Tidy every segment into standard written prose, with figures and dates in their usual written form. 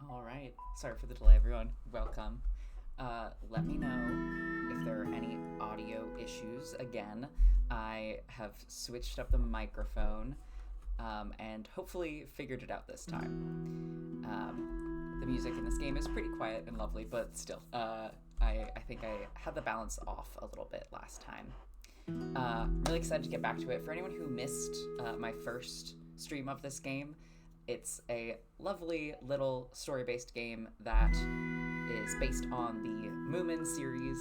Alright, sorry for the delay, everyone. Welcome. Let me know if there are any audio issues. Again, I have switched up the microphone and hopefully figured it out this time. The music in this game is pretty quiet and lovely, but still, I think I had the balance off a little bit last time. I'm really excited to get back to it. For anyone who missed my first stream of this game, it's a lovely little story-based game that is based on the Moomin series,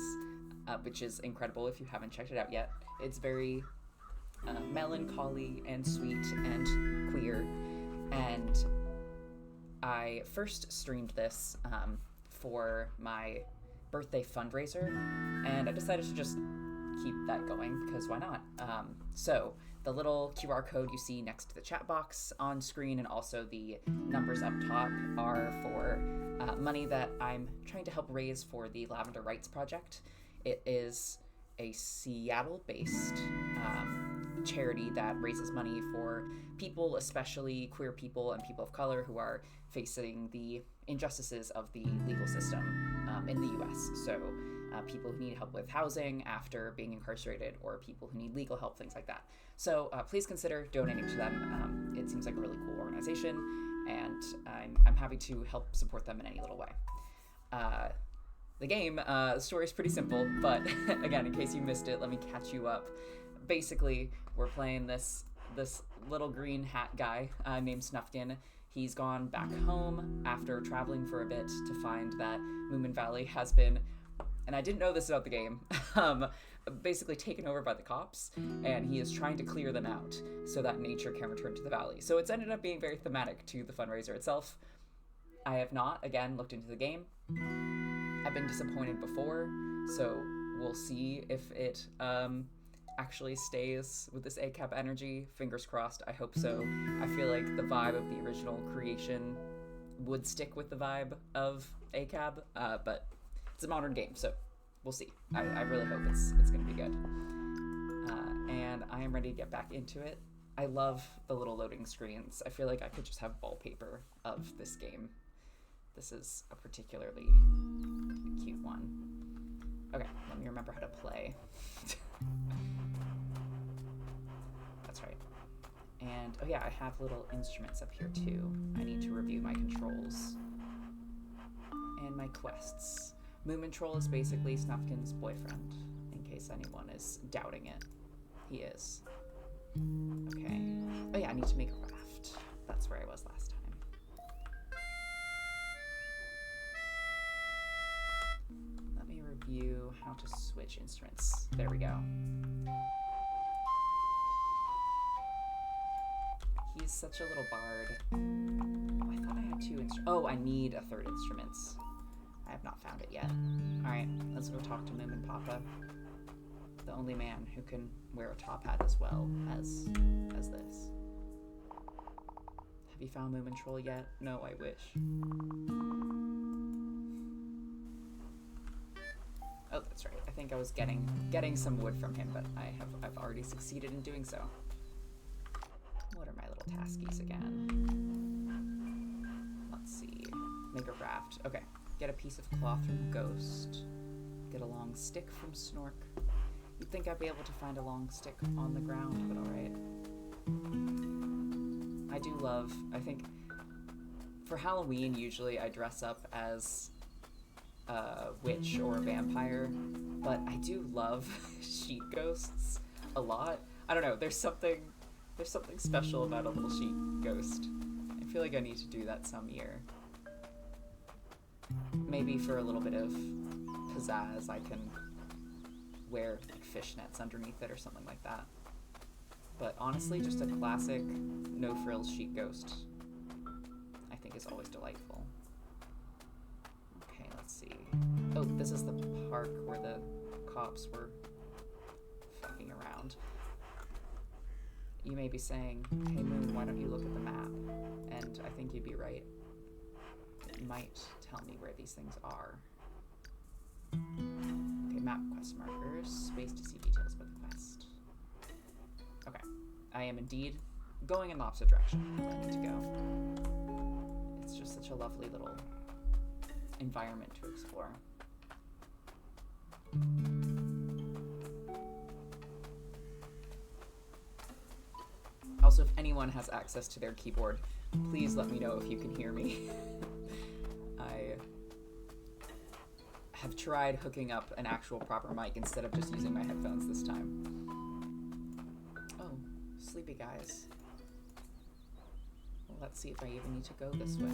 which is incredible if you haven't checked it out yet. It's very melancholy and sweet and queer, and I first streamed this for my birthday fundraiser, and I decided to just keep that going because why not? So the little QR code you see next to the chat box on screen and also the numbers up top are for money that I'm trying to help raise for the Lavender Rights Project. It is a Seattle-based charity that raises money for people, especially queer people and people of color who are facing the injustices of the legal system in the US. So people who need help with housing after being incarcerated, or people who need legal help, things like that. So please consider donating to them. It seems like a really cool organization, and I'm happy to help support them in any little way. The game, the story is pretty simple, but again, in case you missed it, let me catch you up. Basically, we're playing this little green hat guy named Snufkin. He's gone back home after traveling for a bit to find that Moominvalley has been, and I didn't know this about the game, basically taken over by the cops, and he is trying to clear them out so that nature can return to the valley. So it's ended up being very thematic to the fundraiser itself. I have not, again, looked into the game. I've been disappointed before, so we'll see if it actually stays with this ACAB energy. Fingers crossed, I hope so. I feel like the vibe of the original creation would stick with the vibe of ACAB, but it's a modern game, so we'll see. I really hope it's going to be good. And I am ready to get back into it. I love the little loading screens. I feel like I could just have wallpaper of this game. This is a particularly cute one. Okay, let me remember how to play. That's right. And, oh yeah, I have little instruments up here too. I need to review my controls. And my quests. Moomin Troll is basically Snufkin's boyfriend, in case anyone is doubting it. He is. Okay. Oh yeah, I need to make a raft. That's where I was last time. Let me review how to switch instruments. There we go. He's such a little bard. Oh, I thought I had two instruments. Oh, I need a third instrument. I have not found it yet. Alright, let's go talk to Moomin Papa. The only man who can wear a top hat as well as this. Have you found Moomin Troll yet? No, I wish. Oh, that's right. I think I was getting some wood from him, but I've already succeeded in doing so. What are my little taskies again? Let's see. Make a raft. Okay. Get a piece of cloth from Ghost. Get a long stick from Snork. You'd think I'd be able to find a long stick on the ground, but alright. I do love, I think, for Halloween, usually I dress up as a witch or a vampire, but I do love sheet ghosts a lot. I don't know, there's something special about a little sheet ghost. I feel like I need to do that some year. Maybe for a little bit of pizzazz, I can wear like fishnets underneath it or something like that. But honestly, just a classic no-frills sheet ghost I think is always delightful. Okay, let's see. Oh, this is the park where the cops were fucking around. You may be saying, hey Moon, why don't you look at the map? And I think you'd be right. It might tell me where these things are. Okay, map quest markers, space to see details about the quest. Okay, I am indeed going in the opposite direction. I need to go. It's just such a lovely little environment to explore. Also, if anyone has access to their keyboard, please let me know if you can hear me. I have tried hooking up an actual proper mic instead of just using my headphones this time. Oh, sleepy guys. Well, let's see if I even need to go this way.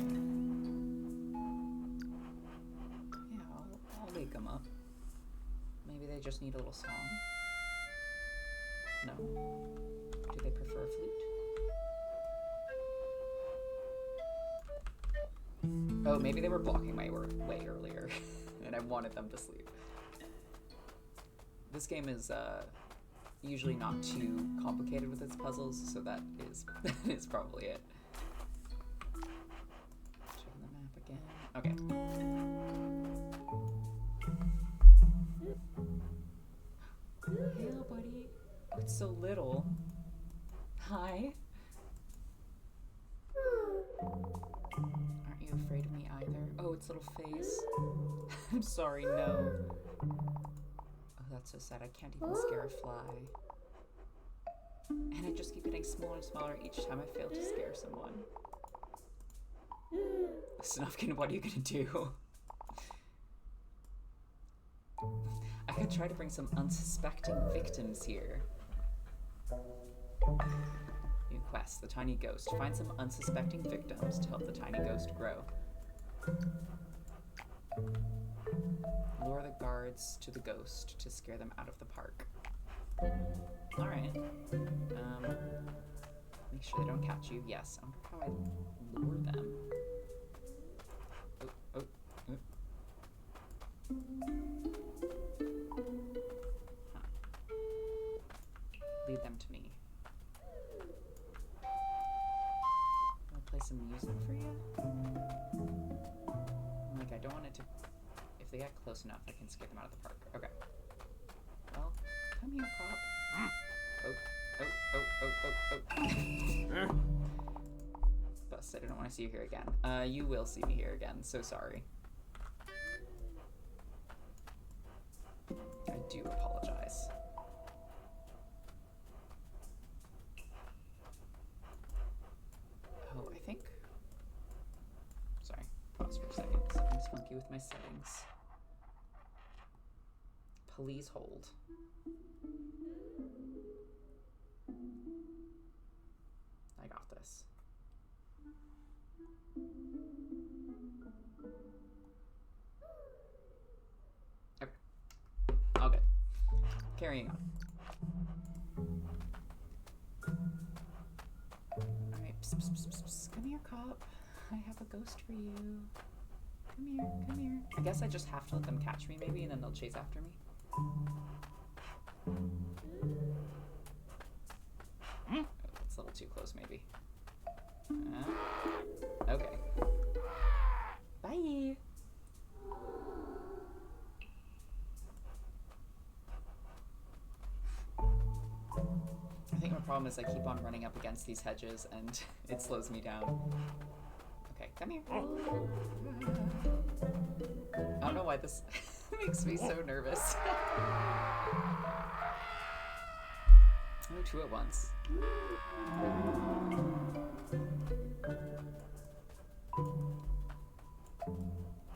Yeah, I'll wake them up. Maybe they just need a little song. No? Do they prefer a flute? Oh, maybe they were blocking my way earlier, and I wanted them to sleep. This game is usually not too complicated with its puzzles, so that is probably it. Checking the map again. Okay. Hey, buddy. Oh, it's so little. Hi. Aren't you afraid of me either? Oh, its little face. I'm sorry, no. Oh, that's so sad. I can't even scare a fly. And I just keep getting smaller and smaller each time I fail to scare someone. Snufkin, what are you gonna do? I could try to bring some unsuspecting victims here. New quest, the tiny ghost. Find some unsuspecting victims to help the tiny ghost grow. Lure the guards to the ghost to scare them out of the park. Alright. Make sure they don't catch you. Yes. I wonder how I lure them. Oh. Huh. Lead them to me. I'll play some music for you. Like, I don't want it to... If they get close enough, I can scare them out of the park. Okay. Well, come here, cop. Oh. Busted, I don't want to see you here again. You will see me here again, so sorry. I do apologize. Oh, I think... Sorry, pause for a second. Something's funky with my settings. Please hold. I got this. Okay. All good. Carrying on. Alright, come here, cop. I have a ghost for you. Come here. I guess I just have to let them catch me, maybe, and then they'll chase after me. Oh, that's a little too close, maybe. Okay. Bye. I think my problem is I keep on running up against these hedges and it slows me down. Okay, come here. I don't know why this makes me so nervous. Oh, two at once.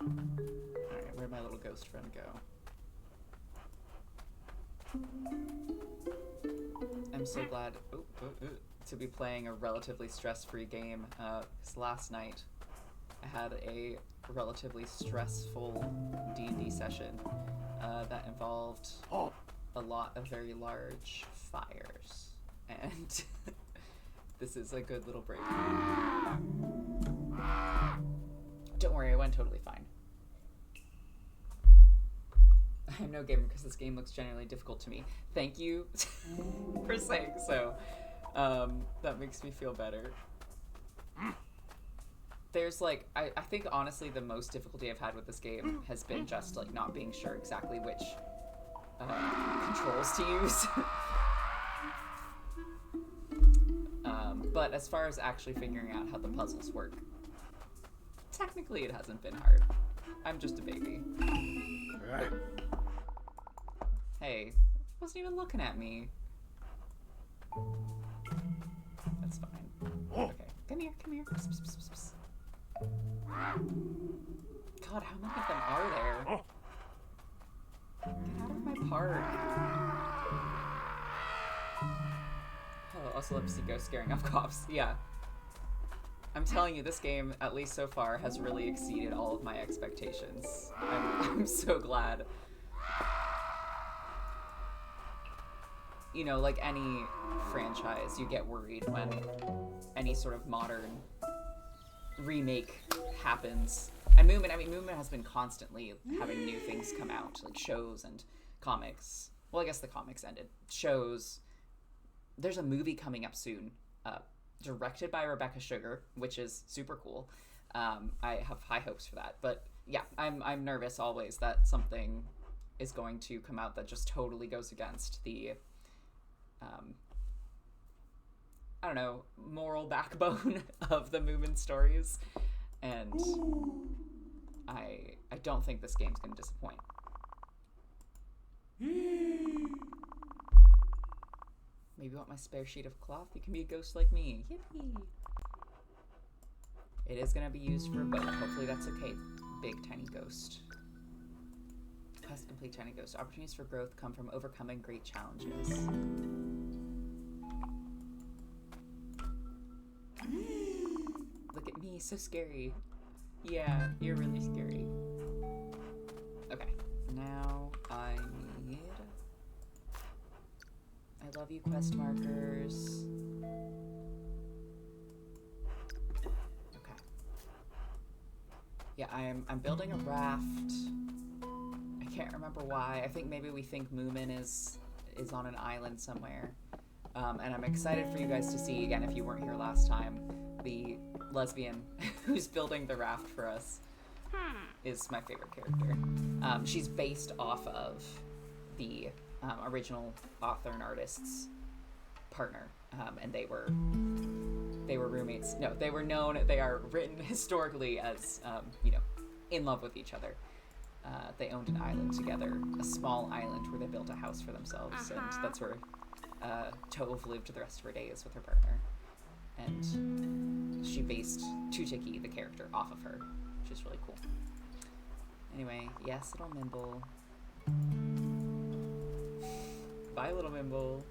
Alright, where'd my little ghost friend go? I'm so glad to be playing a relatively stress-free game. 'Cause last night I had a relatively stressful D&D session that involved a lot of very large fires, and this is a good little break. Don't worry, I went totally fine. I'm no gamer because this game looks genuinely difficult to me. Thank you for saying so. That makes me feel better. There's like, I think honestly the most difficulty I've had with this game has been just like not being sure exactly which controls to use. But as far as actually figuring out how the puzzles work, technically it hasn't been hard. I'm just a baby. Hey, wasn't even looking at me. That's fine. Okay, come here, come here. Psst, psst, psst, psst. God, how many of them are there? Get out of my park. Oh, also love to see ghosts scaring off cops. Yeah. I'm telling you, this game, at least so far, has really exceeded all of my expectations. I'm so glad. You know, like any franchise, you get worried when any sort of modern remake happens. And Moomin has been constantly having new things come out, like shows and comics. Well, I guess the comics ended. Shows. There's a movie coming up soon, directed by Rebecca Sugar, which is super cool. I have high hopes for that. But yeah, I'm nervous always that something is going to come out that just totally goes against the I don't know, moral backbone of the Moomin stories, and I don't think this game's gonna disappoint. Maybe you want my spare sheet of cloth? You can be a ghost like me. Yippee! It is gonna be used for a boat. Hopefully that's okay. Big tiny ghost. Quest to complete tiny ghost. Opportunities for growth come from overcoming great challenges. Look at me, so scary. Yeah, you're really scary. Okay, now I need... I love you quest markers. Okay. Yeah, I'm building a raft. I can't remember why. I think maybe we think Moomin is on an island somewhere. And I'm excited for you guys to see, again, if you weren't here last time, the lesbian who's building the raft for us is my favorite character. She's based off of the original author and artist's partner, and they were roommates. No, they are written historically as, in love with each other. They owned an island together, a small island where they built a house for themselves, and that's where Tove lived the rest of her days with her partner. And she based Tutiki, the character, off of her, which is really cool. Anyway, yes, little Mimble. Bye, little Mimble.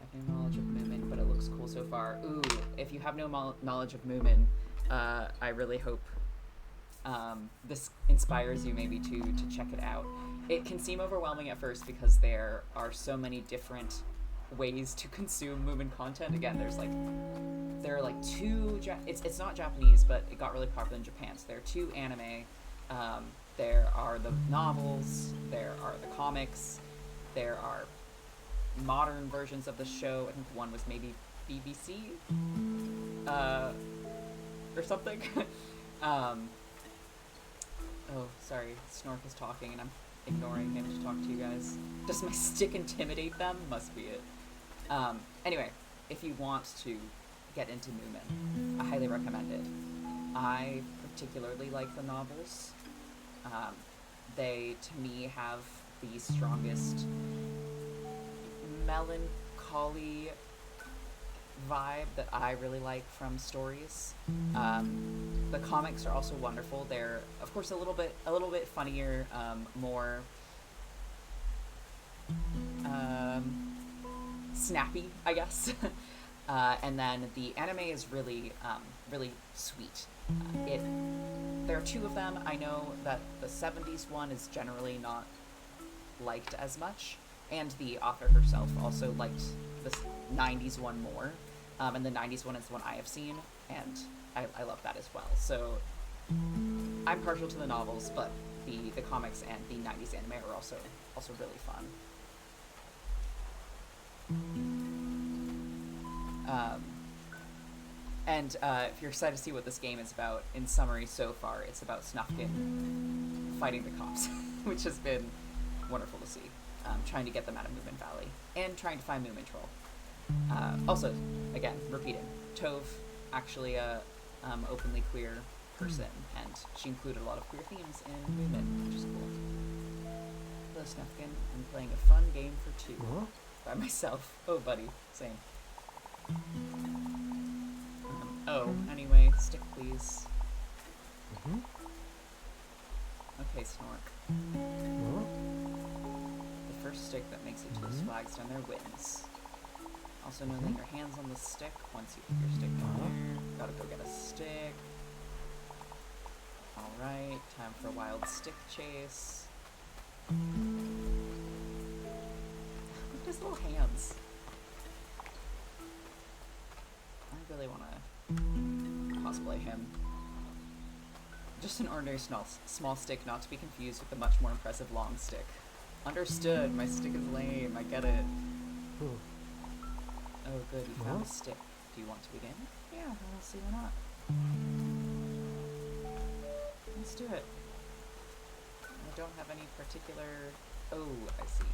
I have no knowledge of Moomin, but it looks cool so far. Ooh, if you have no knowledge of Moomin, I really hope this inspires you maybe to check it out. It can seem overwhelming at first because there are so many different ways to consume Moomin content. Again, there are like two, it's not Japanese, but it got really popular in Japan. So there are two anime. There are the novels, there are the comics, there are modern versions of the show. I think one was maybe BBC or something. Oh, sorry, Snork is talking and I'm ignoring him to talk to you guys. Does my stick intimidate them? Must be it. Anyway, if you want to get into Moomin, I highly recommend it. I particularly like the novels. They, to me, have the strongest melancholy vibe that I really like from stories. The comics are also wonderful. They're, of course, a little bit funnier, more snappy, I guess. And then the anime is really, really sweet. There are two of them. I know that the 70s one is generally not liked as much, and the author herself also liked the 90s one more. And the 90s one is the one I have seen, and I love that as well. So I'm partial to the novels, but the comics and the 90s anime are also really fun. And if you're excited to see what this game is about, in summary so far, it's about Snufkin fighting the cops, which has been wonderful to see. Trying to get them out of Moominvalley, and trying to find Moomintroll. Also, again, repeating, Tove, actually a openly queer person, and she included a lot of queer themes in Moomin, which is cool. Hello, Snufkin. I'm playing a fun game for two by myself. Oh, buddy, same. Anyway, stick, please. Okay, Snork. The first stick that makes it to those flags down there wins. Also, no laying your hands on the stick once you put your stick down there. Gotta go get a stick. Alright, time for a wild stick chase. Look at his little hands. I really want to cosplay him. Just an ordinary small stick, not to be confused with the much more impressive long stick. Understood, my stick is lame, I get it. Oh good, you found a stick. Do you want to begin? Yeah, I'll see why not. Let's do it. I don't have any particular... Oh, I see.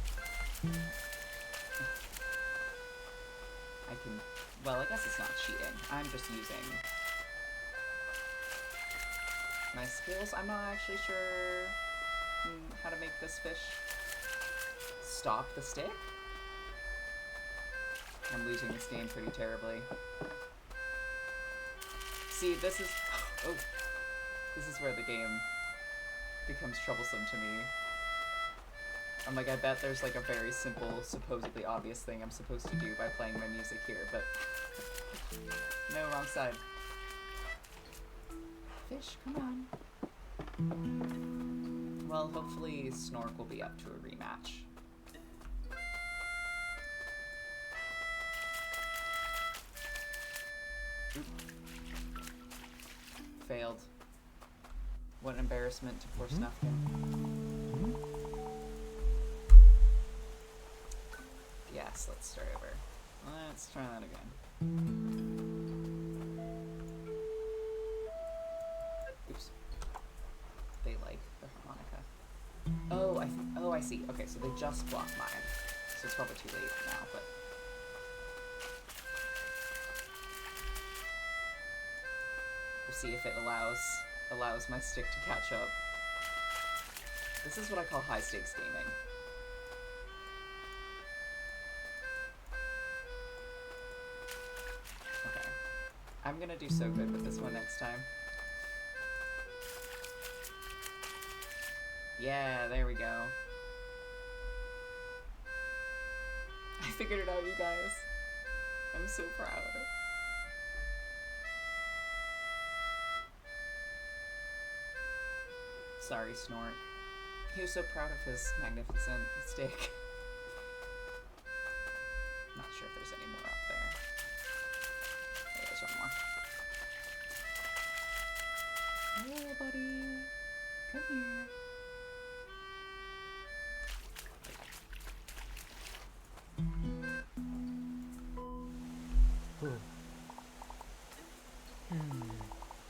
I can... Well, I guess it's not cheating. I'm just using my skills. I'm not actually sure how to make this fish stop the stick. I'm losing this game pretty terribly. See, this is... Oh. This is where the game becomes troublesome to me. I'm like, I bet there's like a very simple, supposedly obvious thing I'm supposed to do by playing my music here, but... No, wrong side. Fish, come on. Well, hopefully Snork will be up to a rematch. Oop. Failed. What an embarrassment to poor Snufkin. Yes, let's start over. Let's try that again. Oops. They like the harmonica. Oh, I see. Okay, so they just blocked mine. So it's probably too late now, but... We'll see if it allows my stick to catch up. This is what I call high stakes gaming. Okay. I'm gonna do so good with this one next time. Yeah, there we go. I figured it out, you guys. I'm so proud. Sorry, Snork. He was so proud of his magnificent stick. Not sure if there's any more up there. There is one more. Hey, buddy. Come here.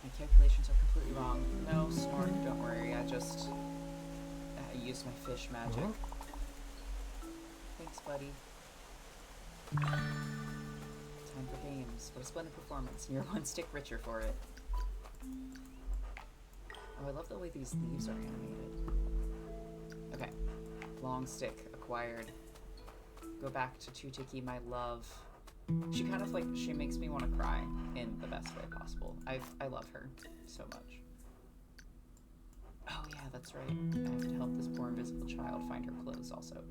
My calculations are completely wrong. No, Snork, don't worry. I used my fish magic. Thanks, buddy. Time for games. What a splendid performance. And you're one stick richer for it. Oh, I love the way these leaves are animated. Okay. Long stick acquired. Go back to Tutiki, my love. She kind of she makes me want to cry in the best way possible. I love her so much. Oh yeah, that's right. I have to help this poor invisible child find her clothes also.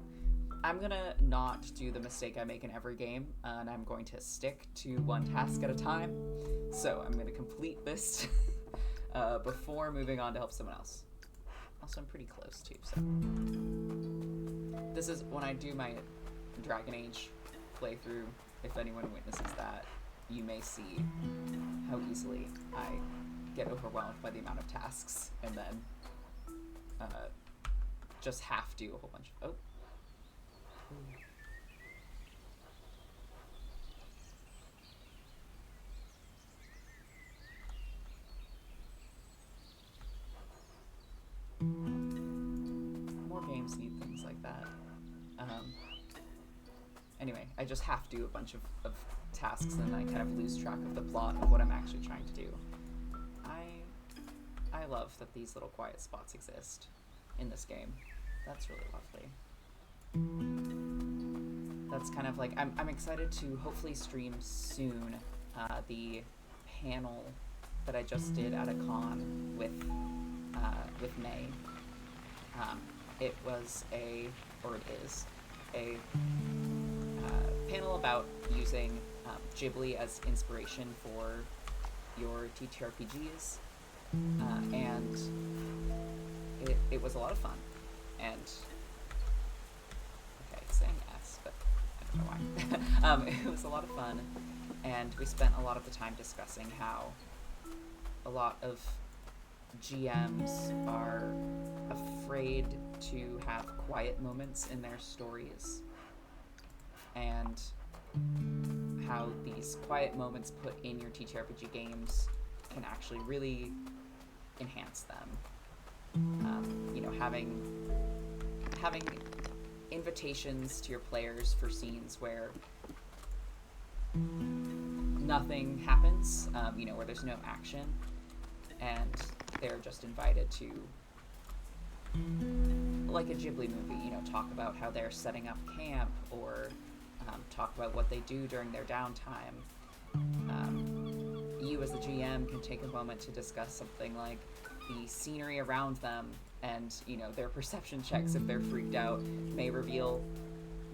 I'm gonna not do the mistake I make in every game, and I'm going to stick to one task at a time. So I'm gonna complete this before moving on to help someone else. Also, I'm pretty close too, so. This is when I do my Dragon Age playthrough. If anyone witnesses that, you may see how easily I get overwhelmed by the amount of tasks, and then just have to a whole bunch of, more games need things like that. Anyway, I just have to do a bunch of tasks, and I kind of lose track of the plot of what I'm actually trying to do. I love that these little quiet spots exist in this game. That's really lovely. That's kind of like, I'm excited to hopefully stream soon the panel that I just did at a con with May. It was or it is a panel about using Ghibli as inspiration for your TTRPGs, and it was a lot of fun. And okay, it's saying S, but I don't know why. It was a lot of fun, and we spent a lot of the time discussing how a lot of GMs are afraid to have quiet moments in their stories, and how these quiet moments put in your TTRPG games can actually really enhance them. You know, having invitations to your players for scenes where nothing happens, you know, where there's no action, and they're just invited to, like a Ghibli movie, you know, talk about how they're setting up camp, or talk about what they do during their downtime. You as the GM can take a moment to discuss something like the scenery around them, and, you know, their perception checks, if they're freaked out, may reveal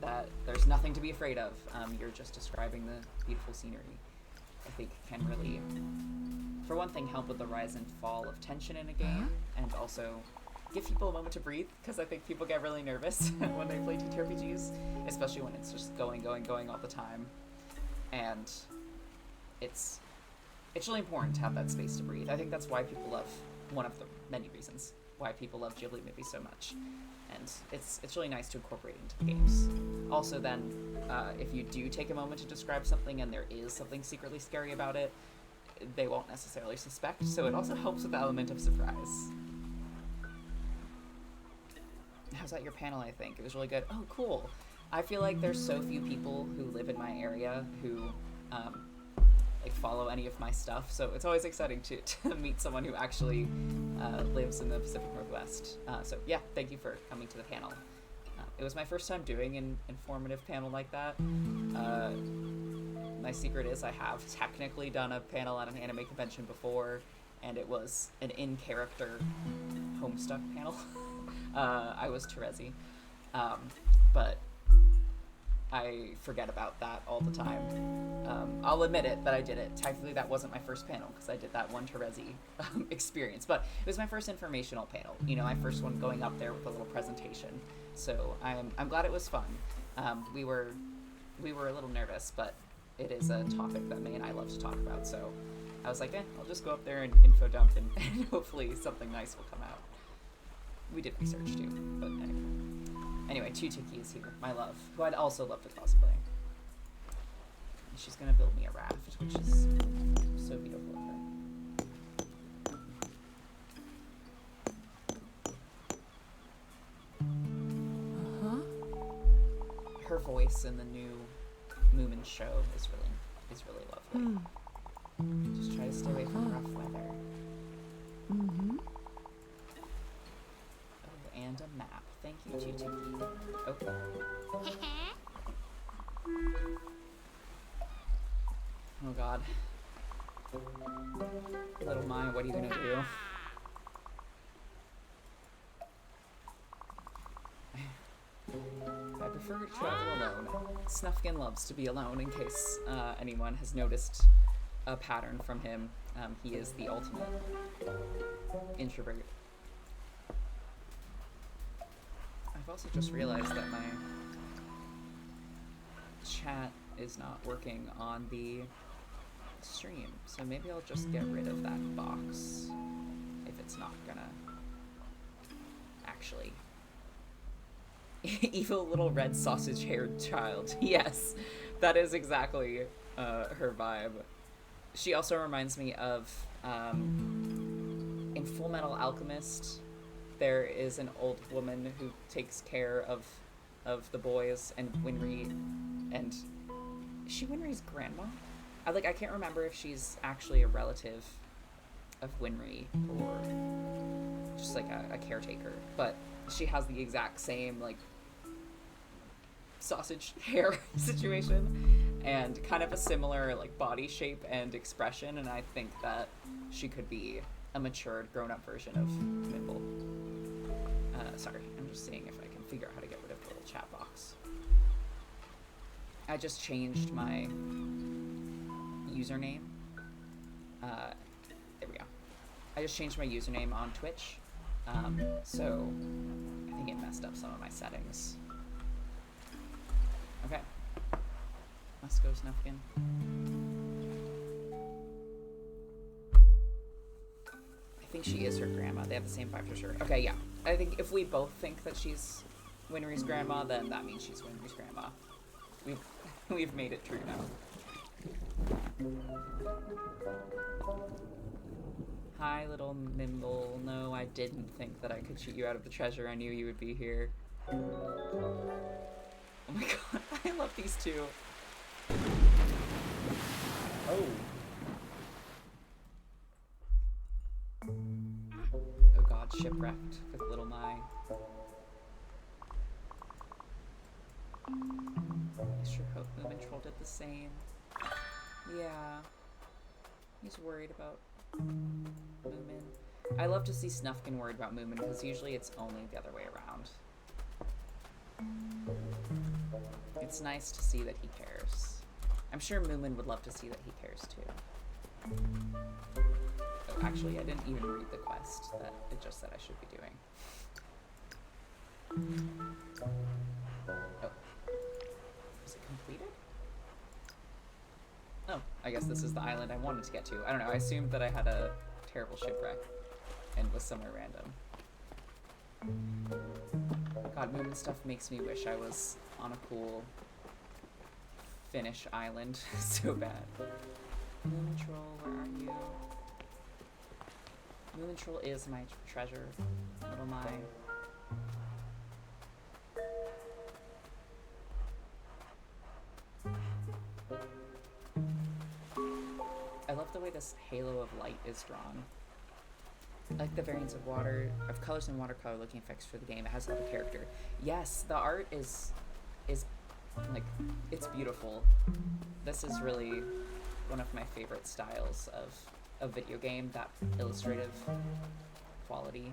that there's nothing to be afraid of. You're just describing the beautiful scenery. I think can really, for one thing, help with the rise and fall of tension in a game, and also give people a moment to breathe, because I think people get really nervous when they play TTRPGs, especially when it's just going all the time. And it's really important to have that space to breathe. I think that's why people love, one of the many reasons why people love Ghibli movies so much. And it's really nice to incorporate it into the games. Also then, if you do take a moment to describe something and there is something secretly scary about it, they won't necessarily suspect, so it also helps with the element of surprise. How's that your panel, I think? It was really good. Oh, cool. I feel like there's so few people who live in my area who like follow any of my stuff, so it's always exciting to meet someone who actually lives in the Pacific Northwest. So yeah, thank you for coming to the panel. It was my first time doing an informative panel like that. My secret is I have technically done a panel at an anime convention before, and it was an in-character Homestuck panel. I was Terezi, but I forget about that all the time. I'll admit it that I did it. Technically, that wasn't my first panel because I did that one Terezi experience, but it was my first informational panel. You know, my first one going up there with a little presentation. So I'm glad it was fun. We were a little nervous, but it is a topic that May and I love to talk about. So I was like, I'll just go up there and info dump, and hopefully something nice will come out. We did research too, but anyway, Tutiki is here, my love, who I'd also love to cosplay. And she's gonna build me a raft, which is so beautiful of her. Her voice in the new Moomin show is really lovely. Just try to stay away from rough weather. And a map. Thank you, Tutiki. Okay. Oh god. Little Mai, what are you gonna do? I prefer to travel alone. Snufkin loves to be alone, in case anyone has noticed a pattern from him. He is the ultimate introvert. I've also just realized that my chat is not working on the stream, so maybe I'll just get rid of that box if it's not gonna actually. Evil little red sausage-haired child. Yes, that is exactly her vibe. She also reminds me of in Full Metal Alchemist, there is an old woman who takes care of the boys, and Winry, and is she Winry's grandma? I can't remember if she's actually a relative of Winry or just like a caretaker, but she has the exact same like sausage hair situation and kind of a similar like body shape and expression, and I think that she could be a matured, grown-up version of Mimble. Sorry, I'm just seeing if I can figure out how to get rid of the little chat box. I just changed my username. There we go. I just changed my username on Twitch, so I think it messed up some of my settings. Okay. Let's go, Snufkin. I think she is her grandma. They have the same vibe for sure. Okay, yeah. I think if we both think that she's Winry's grandma, then that means she's Winry's grandma. We've made it true now. Hi, little Mimble. No, I didn't think that I could shoot you out of the treasure. I knew you would be here. Oh my god, I love these two. Oh. Oh god, shipwrecked with little Mai. I sure hope Moomintroll did the same. Yeah. He's worried about Moomin. I love to see Snufkin worried about Moomin, because usually it's only the other way around. It's nice to see that he cares. I'm sure Moomin would love to see that he cares too. Oh, actually, I didn't even read the quest that it just said I should be doing. Oh. Is it completed? Oh, I guess this is the island I wanted to get to. I don't know, I assumed that I had a terrible shipwreck and was somewhere random. God, Moomin stuff makes me wish I was on a cool Finnish island so bad. Moomintroll, where are you? Moomintroll is my treasure, little Mai. I love the way this halo of light is drawn. I like the variants of colors and watercolor looking effects for the game. It has a lot of character. Yes, the art is like, it's beautiful. This is really one of my favorite styles of a video game, that illustrative quality.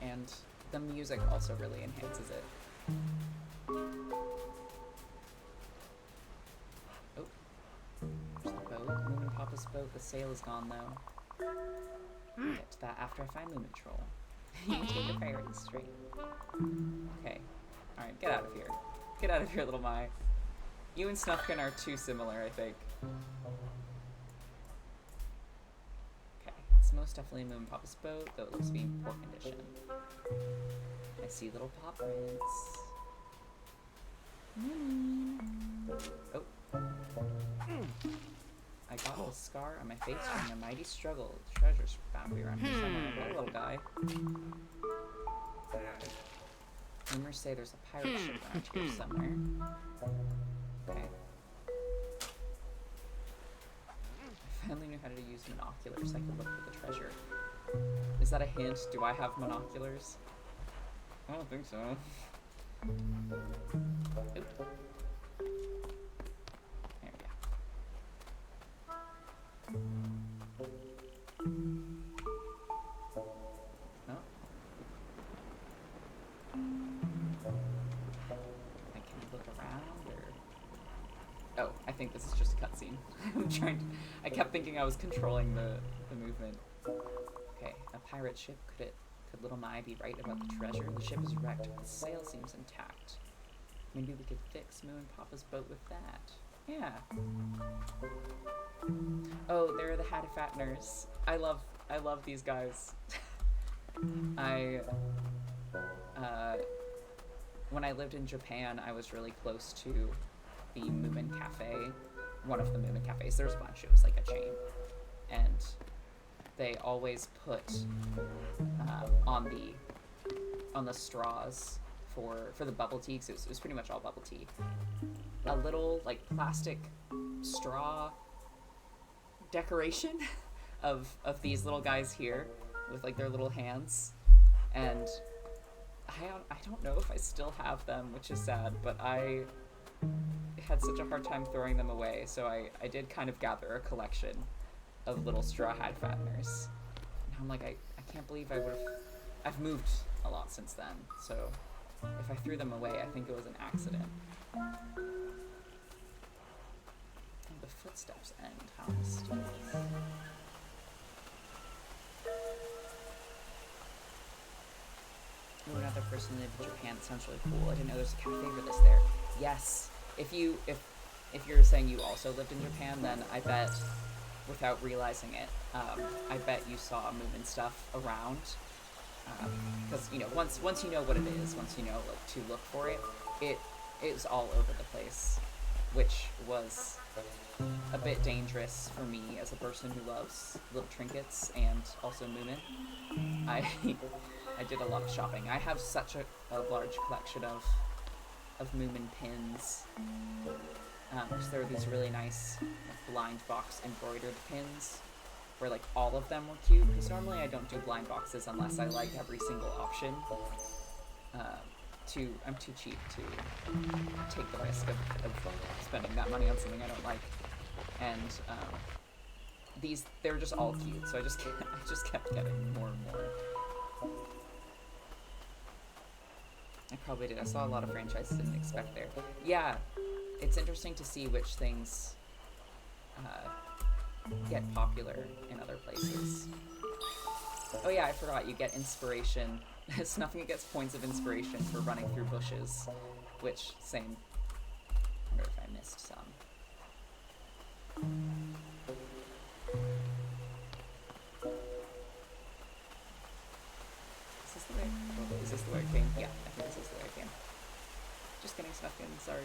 And the music also really enhances it. Oh, there's the boat. Moomin Papa's boat. The sail is gone though. I'll get to that after I find Moomintroll. You take a priority straight. Okay. Alright, get out of here. Get out of here, little Mai. You and Snufkin are too similar, I think. Okay, it's most definitely Moomin Papa's boat, though it looks to be in poor condition. I see little paw prints. Oh. I got a scar on my face from a mighty struggle. The treasure's bound to be around here somewhere. Hello, little guy. Rumors say there's a pirate ship around here somewhere. Okay. I finally knew how to use monoculars. I could look for the treasure. Is that a hint? Do I have monoculars? I don't think so. Oop. There we go. Oh. think this is just a cutscene. I kept thinking I was controlling the movement. Okay, a pirate ship. Could little Mai be right about the treasure? The ship is wrecked, but the sail seems intact. Maybe we could fix Moo and Papa's boat with that. Yeah. Oh, there are the Hattifatners. I love these guys. When I lived in Japan, I was really close to the Moomin Cafe, one of the Moomin Cafes. There's a bunch. It was like a chain, and they always put on the straws for the bubble tea, because it was pretty much all bubble tea, a little like plastic straw decoration of these little guys here with like their little hands, and I don't know if I still have them, which is sad, but I had such a hard time throwing them away, so I did kind of gather a collection of little straw Hattifatners. And I'm like, I can't believe I've moved a lot since then, so if I threw them away, I think it was an accident. And the footsteps end, how mysterious. Another person lived in Japan. It sounds really cool. I didn't know there's a cafe for this there. Yes. If you're saying you also lived in Japan, then I bet, without realizing it, I bet you saw Moomin stuff around. Because once you know what it is, once you know like to look for it, it is all over the place, which was a bit dangerous for me as a person who loves little trinkets and also Moomin. I did a lot of shopping. I have such a large collection of Moomin pins. Because there were these really nice blind box embroidered pins where like all of them were cute. Because normally I don't do blind boxes unless I like every single option. I'm too cheap to take the risk of spending that money on something I don't like. And they were just all cute, so I just kept getting more and more. I probably did. I saw a lot of franchises I didn't expect there. Yeah, it's interesting to see which things get popular in other places. Oh yeah, I forgot, you get inspiration. Snuffing gets points of inspiration for running through bushes, which, same. I wonder if I missed some. Is this the way it came? Yeah, I think this is the way it came. Just getting snuck in, sorry.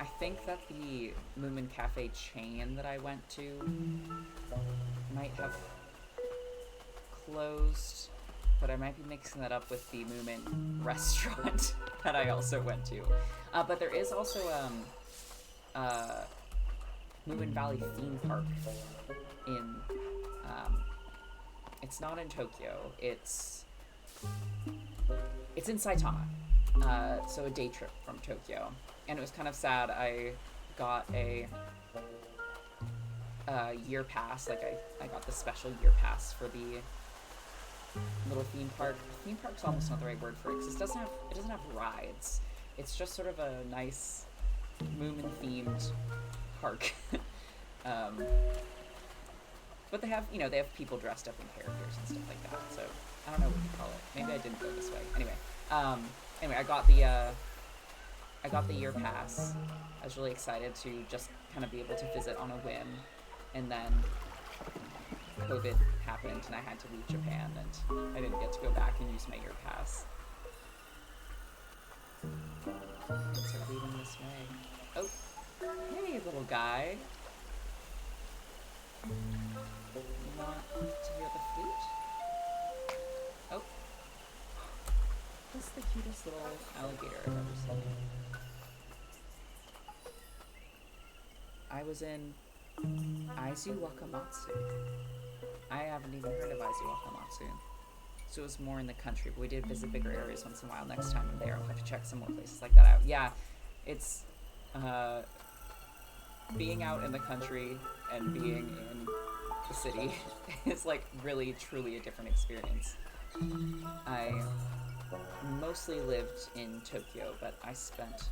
I think that the Moomin Cafe chain that I went to might have closed, but I might be mixing that up with the Moomin restaurant that I also went to. But there is also Moominvalley theme park in it's not in Tokyo, it's in Saitama, so a day trip from Tokyo. And it was kind of sad. I got a year pass, like I got the special year pass for the little theme park. Theme park's almost not the right word for it, because it doesn't have rides. It's just sort of a nice Moomin themed park. But they have people dressed up in characters and stuff like that, so I don't know what you call it. Maybe I didn't go this way. Anyway, I got the year pass. I was really excited to just kind of be able to visit on a whim, and then COVID happened and I had to leave Japan and I didn't get to go back and use my year pass. So leaving this way. Oh, hey little guy. You want to hear the flute? Oh. This is the cutest little alligator I've ever seen. I was in Aizu Wakamatsu. I haven't even heard of Aizu Wakamatsu. So it was more in the country, but we did visit bigger areas once in a while. Next time I'm there, I'll have to check some more places like that out. Yeah, it's being out in the country and being in the city is like really truly a different experience. I mostly lived in Tokyo, but I spent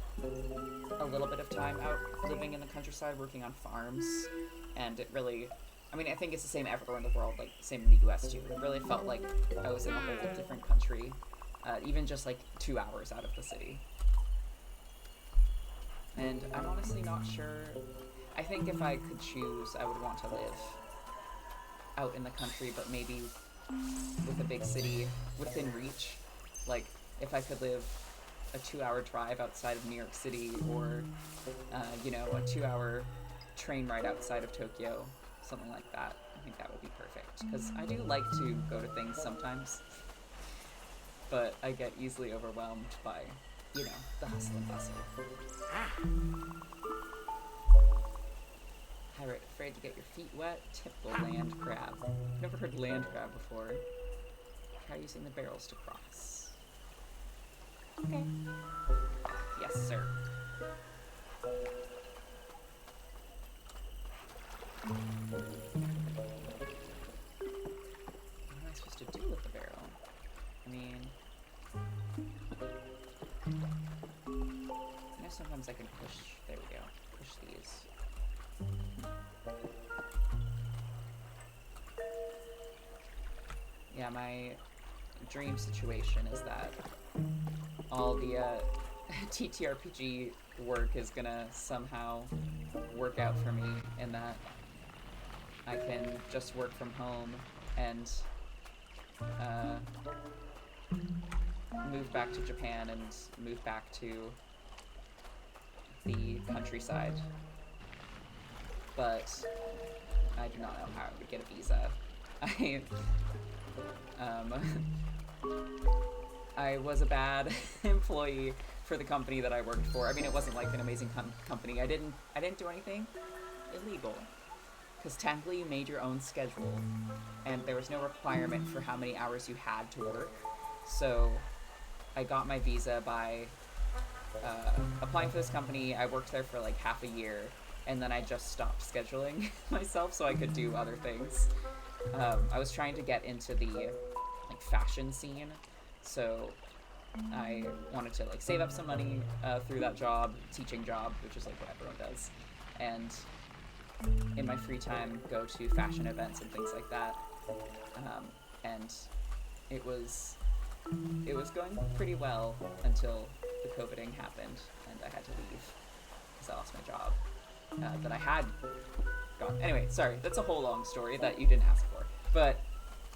a little bit of time out living in the countryside working on farms, and it really, I mean, I think it's the same everywhere in the world, like same in the US too. It really felt like I was in a whole different country, even just like 2 hours out of the city. And I'm honestly not sure. I think if I could choose, I would want to live out in the country, but maybe with a big city within reach. Like, if I could live a 2-hour drive outside of New York City, or, a 2-hour train ride outside of Tokyo, something like that, I think that would be perfect. Because I do like to go to things sometimes, but I get easily overwhelmed by, the hustle and bustle. Pirate, afraid to get your feet wet? Typical land crab. Never heard land crab before. Try using the barrels to cross. Okay. Yes, sir. What am I supposed to do with the barrel? I mean, I know sometimes I can push. There we go. Push these. Yeah, my dream situation is that all the TTRPG work is gonna somehow work out for me, in that I can just work from home and move back to Japan and move back to the countryside. But I do not know how I would get a visa. I was a bad employee for the company that I worked for. I mean, it wasn't like an amazing company. I didn't do anything illegal, because technically you made your own schedule, and there was no requirement for how many hours you had to work. So I got my visa by applying for this company. I worked there for like half a year, and then I just stopped scheduling myself so I could do other things. I was trying to get into the fashion scene, so I wanted to save up some money through that teaching job, which is what everyone does, and in my free time go to fashion events and things like that. And it was going pretty well until the COVIDing happened, and I had to leave because I lost my job that I had gone. Anyway, sorry, that's a whole long story that you didn't ask for, but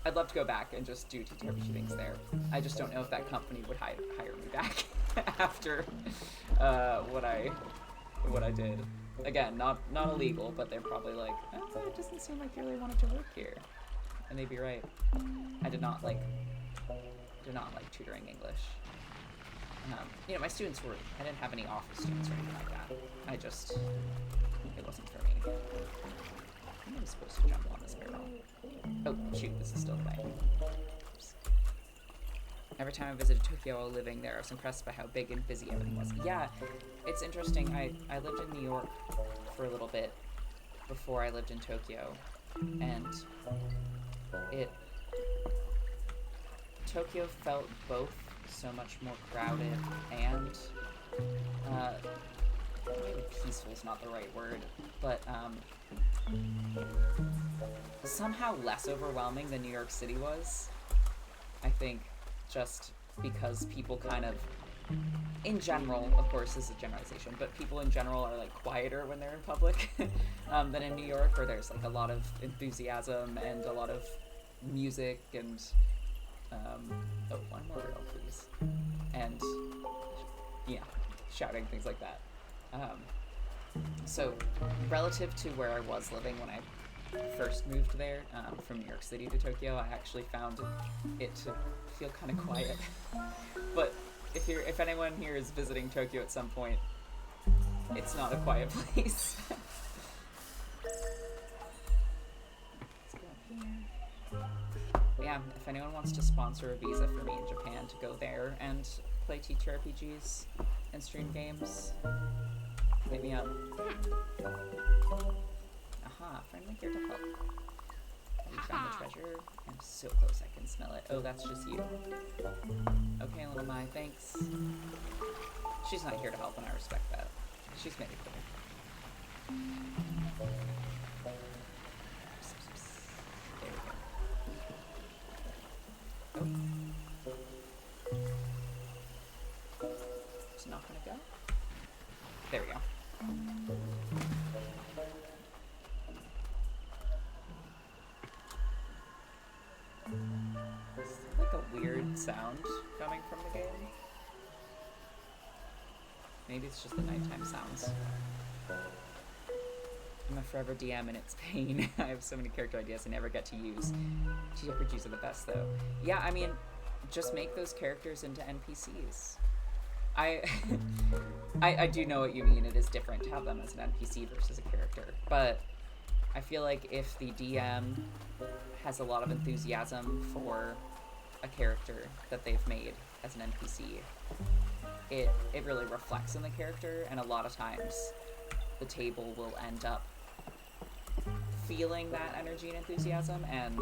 I'd love to go back and just do TTRPG things there. I just don't know if that company would hire me back after what I did. Again, not illegal, but they're probably like, oh, it doesn't seem like you really wanted to work here, and they'd be right. I did not like tutoring English. My students I didn't have any office students or anything like that. It wasn't for me. I'm supposed to jump on this barrel. Oh, shoot, this is still playing. Oops. Every time I visited Tokyo while living there, I was impressed by how big and busy everything was. Yeah, it's interesting. I lived in New York for a little bit before I lived in Tokyo, and Tokyo felt both so much more crowded and maybe peaceful is not the right word, but somehow less overwhelming than New York City was. I think just because people kind of, in general, of course this is a generalization, but people in general are quieter when they're in public than in New York, where there's a lot of enthusiasm and a lot of music and oh, one more girl, please. And yeah, shouting, things like that. So relative to where I was living when I first moved there, from New York City to Tokyo, I actually found it to feel kind of quiet. But if anyone here is visiting Tokyo at some point, it's not a quiet place. Yeah, if anyone wants to sponsor a visa for me in Japan to go there and play TTRPGs and stream games, hit me up. Aha, friendly here to help. We found the treasure. I'm so close I can smell it. Oh, that's just you. Okay, little Mai, thanks. She's not here to help, and I respect that. She's made it clear. There we go. Oh. It's not gonna go? There we go. Is there like a weird sound coming from the game? Maybe it's just the nighttime sounds. I'm a forever DM and it's pain. I have so many character ideas I never get to use. TTRPGs are the best though. Yeah, I mean, just make those characters into NPCs. I do know what you mean. It is different to have them as an NPC versus a character. But I feel like if the DM has a lot of enthusiasm for a character that they've made as an NPC, it really reflects in the character, and a lot of times the table will end up feeling that energy and enthusiasm and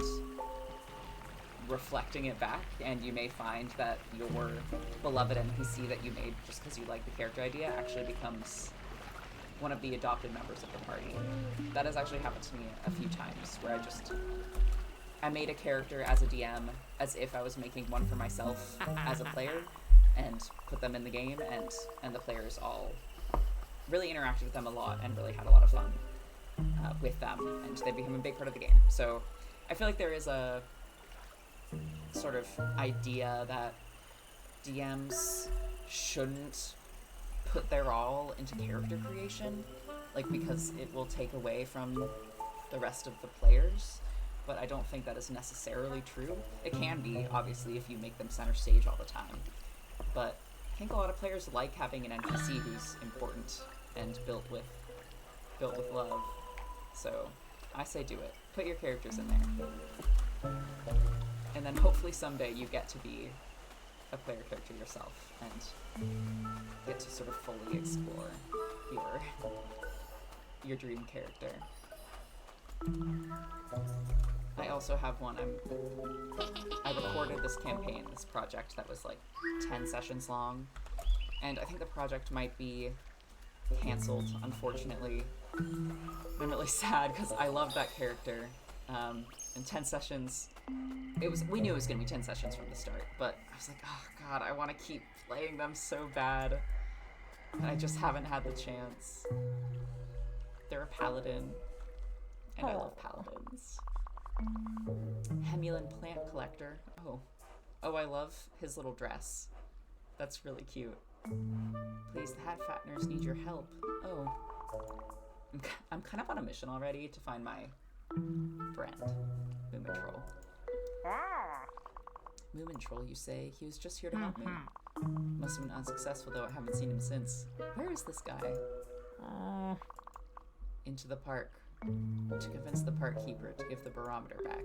reflecting it back, and you may find that your beloved NPC that you made just because you like the character idea actually becomes one of the adopted members of the party. That has actually happened to me a few times, where I made a character as a DM as if I was making one for myself as a player, and put them in the game, and the players all really interacted with them a lot and really had a lot of fun with them, and they became a big part of the game. So I feel like there is a sort of idea that DMs shouldn't put their all into character creation, like, because it will take away from the rest of the players, but I don't think that is necessarily true. It can be, obviously, if you make them center stage all the time, but I think a lot of players like having an NPC who's important and built with love. So I say do it. Put your characters in there. And then hopefully someday you get to be a player character yourself and get to sort of fully explore your dream character. I also have one. I recorded this campaign, this project that was like 10 sessions long, and I think the project might be canceled, unfortunately. I'm really sad because I love that character. And 10 sessions, we knew it was going to be 10 sessions from the start, but I was like, oh god, I want to keep playing them so bad, and I just haven't had the chance. They're a paladin, and I love paladins. Hemulan plant collector. Oh, I love his little dress. That's really cute. Please, the hat fatteners need your help. Oh. I'm kind of on a mission already to find my friend, Moomin Troll. Moomin Troll, you say? He was just here to help me. Must have been unsuccessful, though I haven't seen him since. Where is this guy? Into the park. To convince the park keeper to give the barometer back.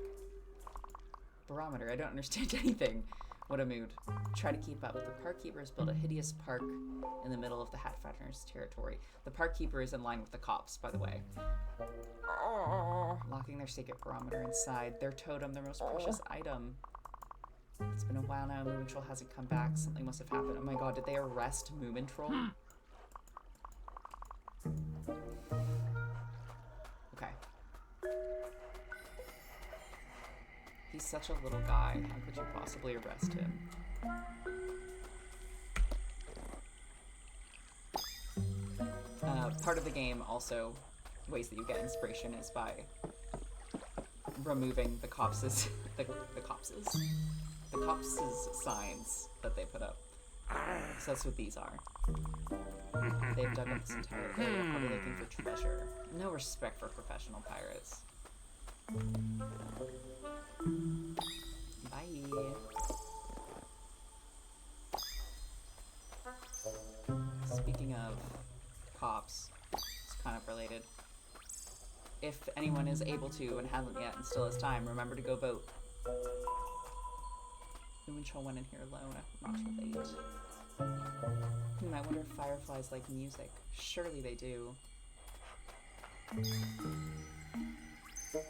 Barometer? I don't understand anything. What a mood. Try to keep up. The park keeper has built a hideous park in the middle of the hat fattener's territory. The park keeper is in line with the cops, by the way. Locking their secret barometer inside. Their totem, their most precious item. It's been a while now. Moomin Troll hasn't come back. Something must have happened. Oh my god, did they arrest Moomin Troll? Okay. He's such a little guy. How could you possibly arrest him? Part of the game also, ways that you get inspiration is by removing the cops' signs that they put up. So that's what these are. They've dug up this entire area, probably looking for treasure. No respect for professional pirates. Bye. Speaking of cops, it's kind of related. If anyone is able to and hasn't yet and still has time, remember to go vote. Moomin Troll went in here alone. I'm not too late. I wonder if fireflies like music. Surely they do.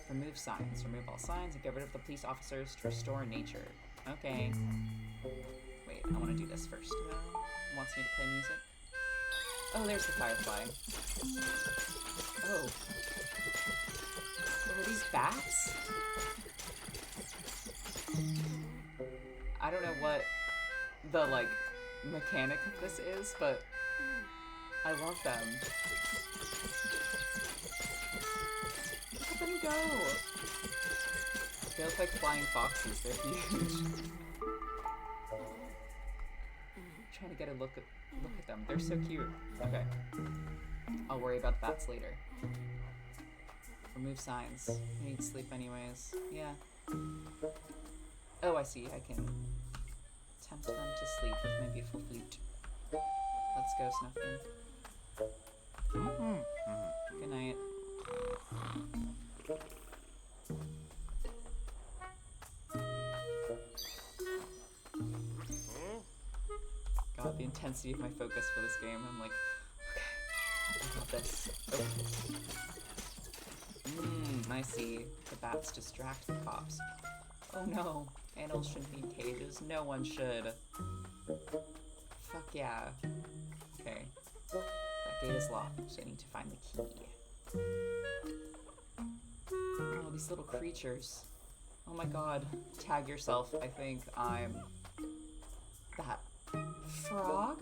Remove signs. Remove all signs and get rid of the police officers to restore nature. Okay. Wait, I want to do this first. Wants me to play music. Oh, there's the firefly. Oh. Were these bats? I don't know what the, like, mechanic of this is, but I love them. Look at them go! They look like flying foxes. They're huge. Trying to get a look at them. They're so cute. Okay. I'll worry about the bats later. Remove signs. I need sleep anyways. Yeah. Oh, I see. I can tempt them to sleep with my beautiful flute. Let's go, Snuffkin. Good night. God, the intensity of my focus for this game. I'm like, okay, I got this. Oh. I see. The bats distract the cops. Oh no, animals shouldn't be in cages. No one should. Fuck yeah. Okay. That gate is locked, so I need to find the key. Oh, these little creatures. Oh my god. Tag yourself. I think I'm that frog?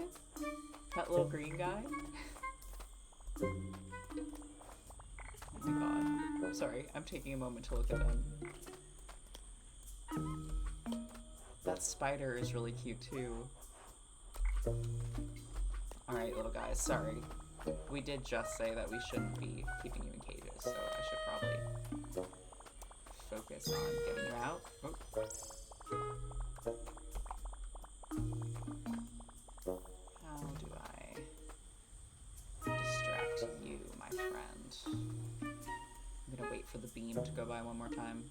That little green guy? Oh my god. Sorry, I'm taking a moment to look at them. That spider is really cute too. Alright, little guys, sorry. We did just say that we shouldn't be keeping you in cages, so I should probably focus on getting you out. Oh. How do I distract you, my friend? I'm gonna wait for the beam to go by one more time.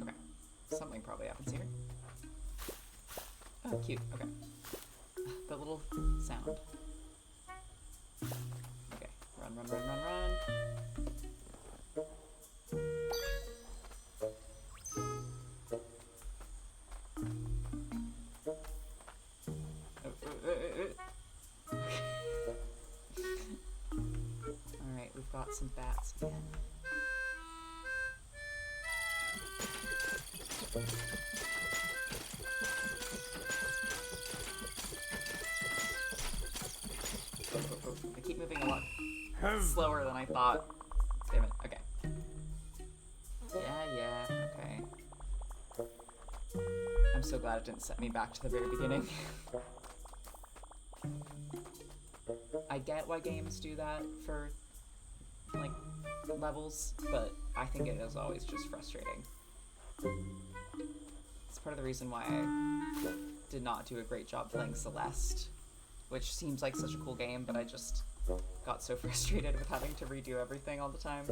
Okay. Something probably happens here. Oh, cute. Okay. The little sound. Okay. Run, run, run, run, run. Alright, we've got some bats again. I keep moving a lot slower than I thought. Damn it. Okay. Yeah, okay. I'm so glad it didn't set me back to the very beginning. I get why games do that for, like, levels, but I think it is always just frustrating. It's part of the reason why I did not do a great job playing Celeste, which seems like such a cool game, but I just got so frustrated with having to redo everything all the time.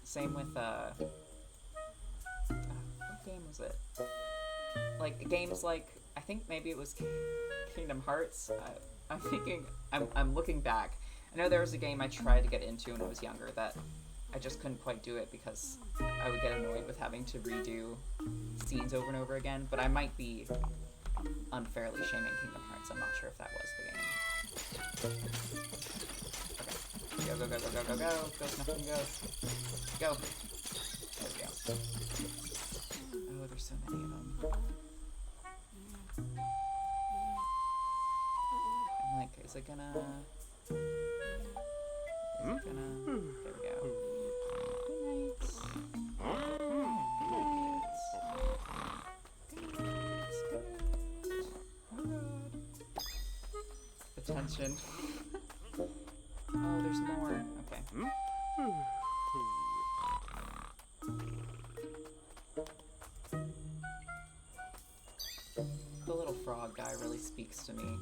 Same with, what game was it? Like, games like, I think maybe it was Kingdom Hearts. I'm looking back. I know there was a game I tried to get into when I was younger that I just couldn't quite do it because I would get annoyed with having to redo scenes over and over again, but I might be unfairly shaming Kingdom Hearts. I'm not sure if that was the game. Okay. Go, go, go, go, go, go, go. Go, Snuffkin, go. Go. There we go. Oh, there's so many of them. I'm like, is it gonna... There we go. Attention. Oh, there's more. Okay. The little frog guy really speaks to me.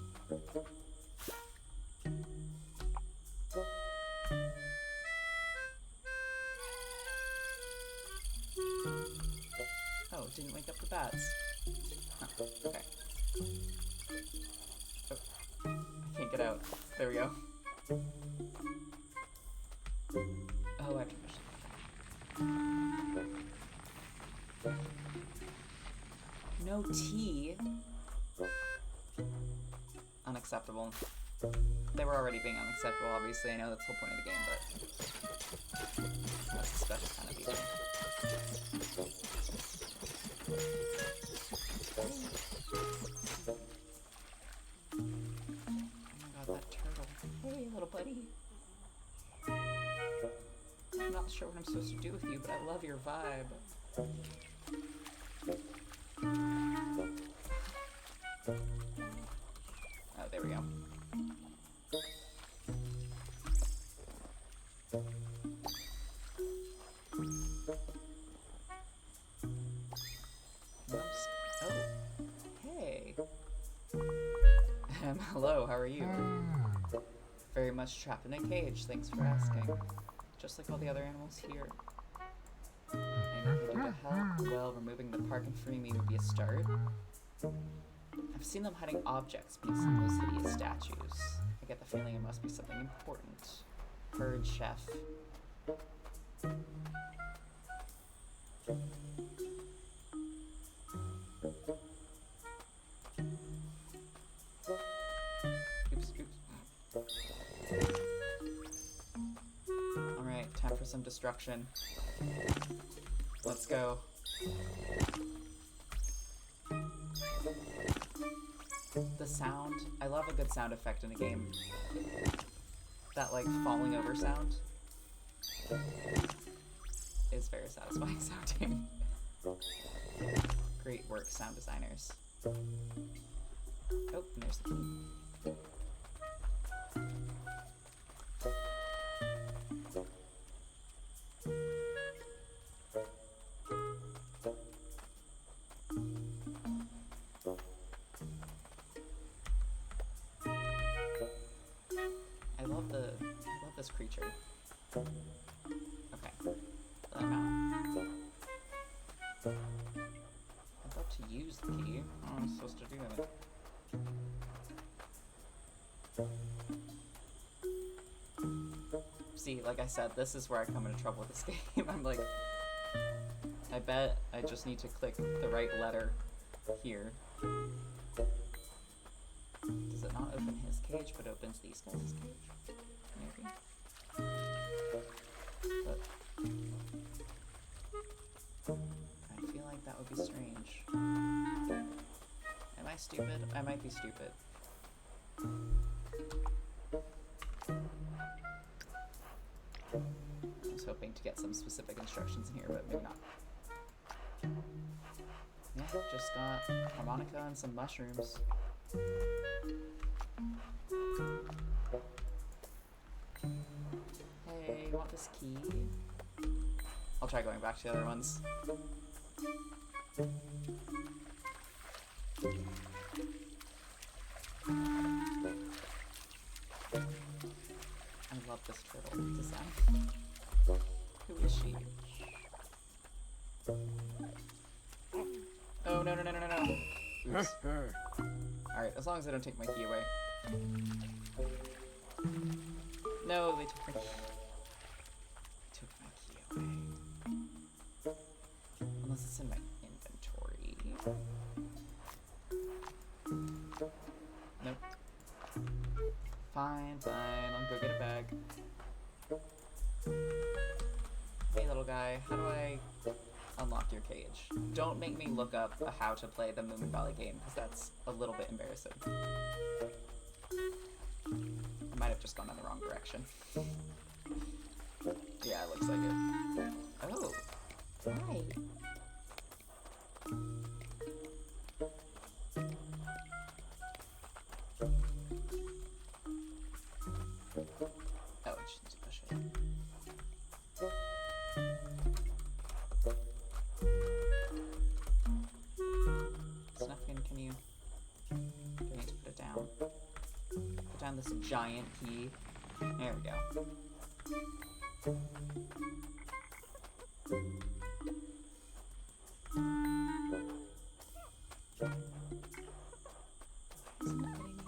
Oh, it didn't wake up the bats. Huh, okay. Oh, I Can't get out. There we go. Oh, I have to push it. No tea. Unacceptable. They were already being unacceptable, obviously. I know that's the whole point of the game, but that's a special kind of eating. Oh my god, that turtle. Hey, little buddy. I'm not sure what I'm supposed to do with you, but I love your vibe. Oh, there we go. Oh, hey. Hello, how are you? Very much trapped in a cage, thanks for asking. Just like all the other animals here. Anything you can do to help? Well, removing the park and freeing me would be a start. I've seen them hiding objects beneath some of those hideous statues. I get the feeling it must be something important. Heard, chef. Oops, oops. Alright, time for some destruction. Let's go. The sound. I love a good sound effect in a game. That, like, falling over sound is very satisfying sounding. Great work, sound designers. Oh, and there's the key. I love this creature. Okay, let him out. I'd love to use the key. What am I supposed to do with it? See, like I said, this is where I come into trouble with this game. I'm like, I bet I just need to click the right letter here. Does it not open his cage, but opens these guys' cage? Maybe. But I feel like that would be strange. Am I stupid? I might be stupid. I was hoping to get some specific instructions in here, but maybe not. Yeah, just got harmonica and some mushrooms. Hey, you want this key? I'll try going back to the other ones. I love this turtle design. Who is she? Oh, no, no, no, no, no, no. Oops. Alright, as long as I don't take my key away. No, they took my key. Took my key away. Unless it's in my inventory. Nope. Fine, fine. I'll go get a bag. Hey, little guy. How do I unlock your cage? Don't make me look up how to play the Moominvalley game, because that's a little bit embarrassing. I might have just gone in the wrong direction. Yeah, it looks like it. Oh. Hi. Oh, I just need to push it. Snuffkin, can you... Do I need to put it down? Put down this giant key. There we go. It's not letting me...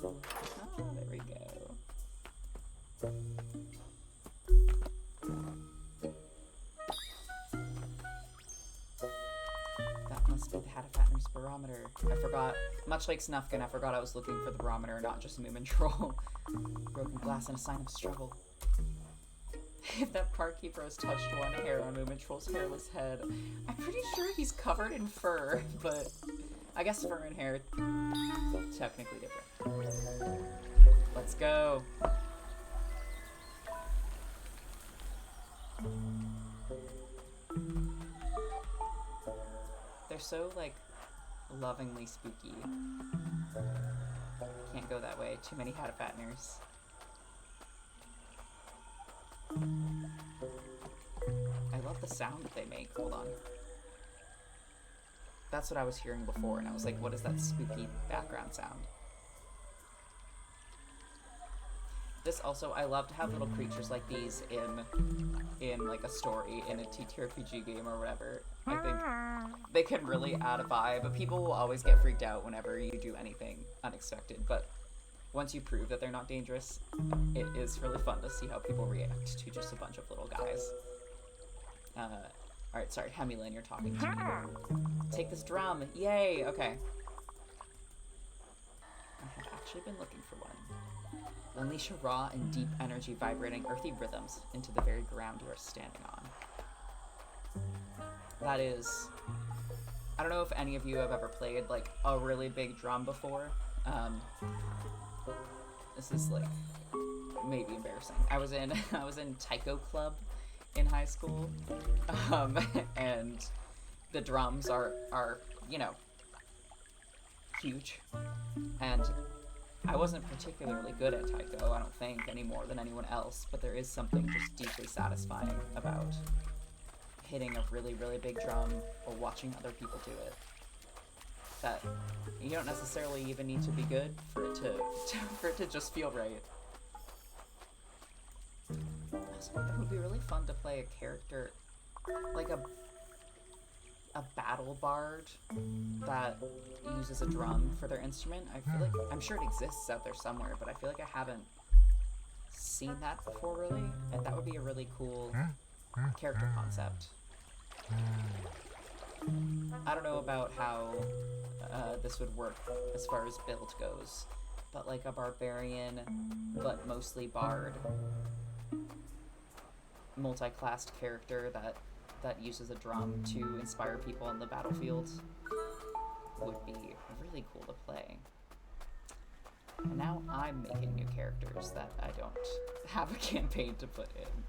Oh, it's The Hattifatner's barometer. I forgot, much like Snufkin, I forgot I was looking for the barometer, not just Moomin Troll. Broken glass and a sign of struggle. If that park keeper has touched one hair on Moomin Troll's hairless head, I'm pretty sure he's covered in fur, but I guess fur and hair technically different. Let's go. They're so, like, lovingly spooky. Can't go that way. Too many Hattifatners. I love the sound that they make. Hold on. That's what I was hearing before, and I was like, what is that spooky background sound? This also, I love to have little creatures like these in like a story, in a TTRPG game or whatever. I think they can really add a vibe, but people will always get freaked out whenever you do anything unexpected, but once you prove that they're not dangerous, it is really fun to see how people react to just a bunch of little guys. Alright, sorry, Hemilyn, you're talking to me. Take this drum, yay, okay. I have actually been looking for one. Unleash a raw and deep energy vibrating earthy rhythms into the very ground you are standing on. That is... I don't know if any of you have ever played, like, a really big drum before. This is, like, maybe embarrassing. I was in Taiko Club in high school, and the drums are, you know, huge, and I wasn't particularly good at Taiko, I don't think, any more than anyone else, but there is something just deeply satisfying about hitting a really, really big drum or watching other people do it. That you don't necessarily even need to be good for it to just feel right. It would be really fun to play a character, like a battle bard that uses a drum for their instrument. I feel like, I'm sure it exists out there somewhere, but I feel like I haven't seen that before really, and that would be a really cool character concept. I don't know about how this would work as far as build goes, but like a barbarian, but mostly bard, multi-classed character that uses a drum to inspire people on the battlefield would be really cool to play. And now I'm making new characters that I don't have a campaign to put in.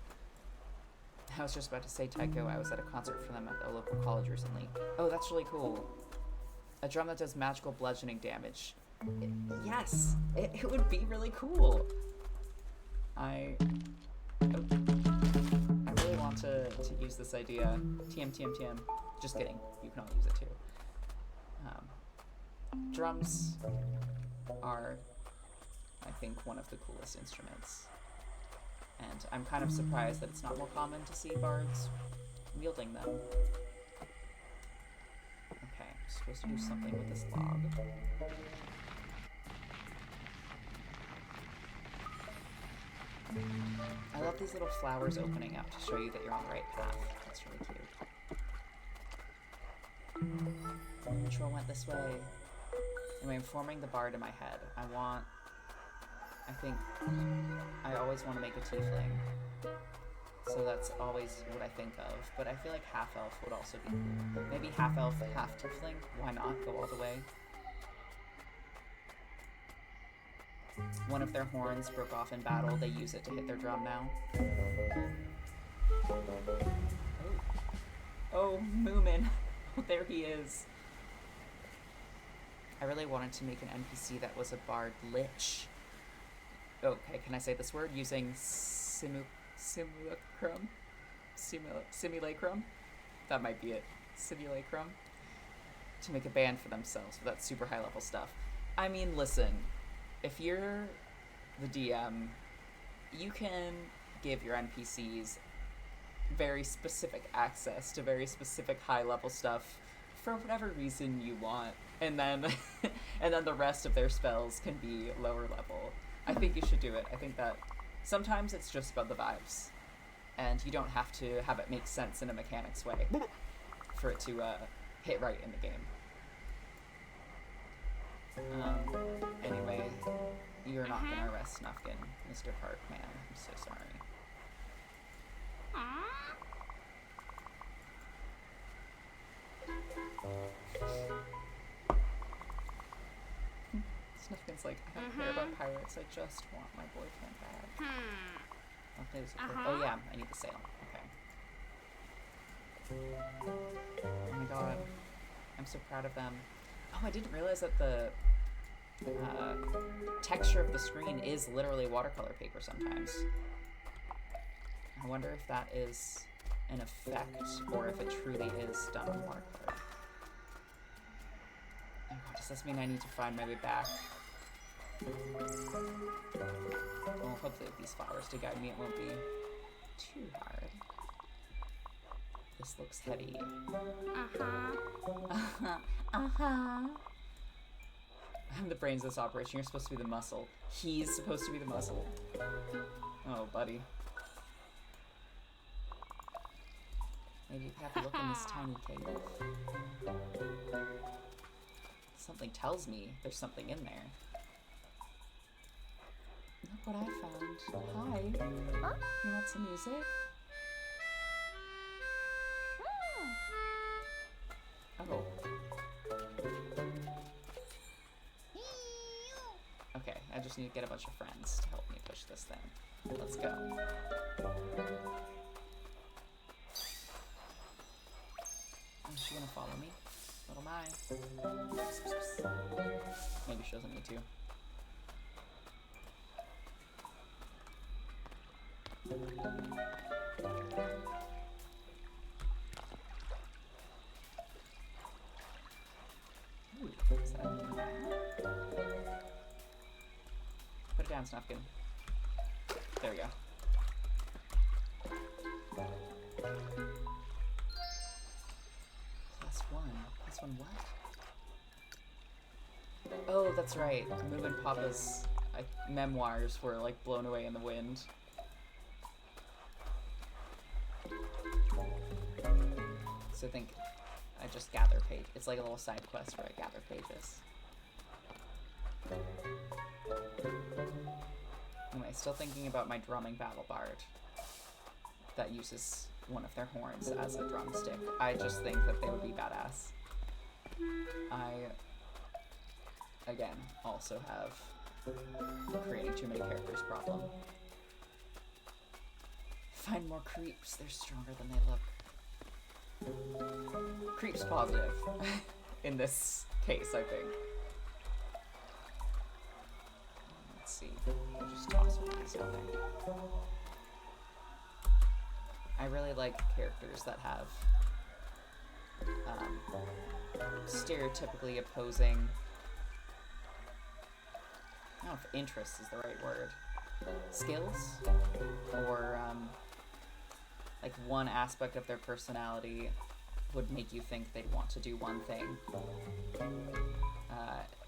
I was just about to say Taiko, I was at a concert for them at the local college recently. Oh, that's really cool. A drum that does magical bludgeoning damage. Yes! It would be really cool! I really want to use this idea. TM. Just kidding. You can all use it too. Drums are, I think, one of the coolest instruments. And I'm kind of surprised that it's not more common to see bards wielding them. Okay, I'm supposed to do something with this log. I love these little flowers opening up to show you that you're on the right path. That's really cute. Control went this way. Anyway, I'm forming the bard in my head. I think I always want to make a tiefling, so that's always what I think of, but I feel like half-elf would also be cool. Maybe half-elf, half-tiefling? Why not go all the way? One of their horns broke off in battle, they use it to hit their drum now. Oh, Moomin. There he is. I really wanted to make an NPC that was a bard lich. Okay, can I say this word using simulacrum? Simulacrum? That might be it. Simulacrum? To make a band for themselves with that super high level stuff. I mean, listen, if you're the DM, you can give your NPCs very specific access to very specific high level stuff for whatever reason you want, and then and then the rest of their spells can be lower level. I think you should do it. I think that sometimes it's just about the vibes, and you don't have to have it make sense in a mechanics way for it to hit right in the game. Anyway, you're not gonna arrest Snufkin, Mr. Parkman. I'm so sorry. Snufkin's like, I don't care about pirates, I just want my boyfriend back. Oh yeah, I need the sail. Okay. Oh my god. I'm so proud of them. Oh, I didn't realize that the texture of the screen is literally watercolor paper sometimes. I wonder if that is an effect or if it truly is done on watercolor. Oh god, does this mean I need to find my way back? Well, hopefully with these flowers to guide me it won't be too hard. This looks heavy. I'm the brains of this operation. You're supposed to be the muscle. He's supposed to be the muscle. Oh, buddy. Maybe you have to look in this tiny cave. Something tells me there's something in there. Look what I found. Hi. You want some music? Oh. Okay, I just need to get a bunch of friends to help me push this thing. Let's go. Is she gonna follow me? Little my. Maybe she doesn't need to. Ooh, is that a map? Put it down, Snufkin. There we go. Plus one what? Oh, that's right. Moom and Papa's memoirs were like blown away in the wind. So I think I just gather page. It's like a little side quest where I gather pages. Anyway, still thinking about my drumming battle bard that uses one of their horns as a drumstick. I just think that they would be badass. I, again, also have creating too many characters problem. Find more creeps. They're stronger than they look. Creeps positive in this case, I think. Let's see. I'll just toss one of these down there. I really like characters that have stereotypically opposing, I don't know if interest is the right word, skills, or like one aspect of their personality would make you think they'd want to do one thing,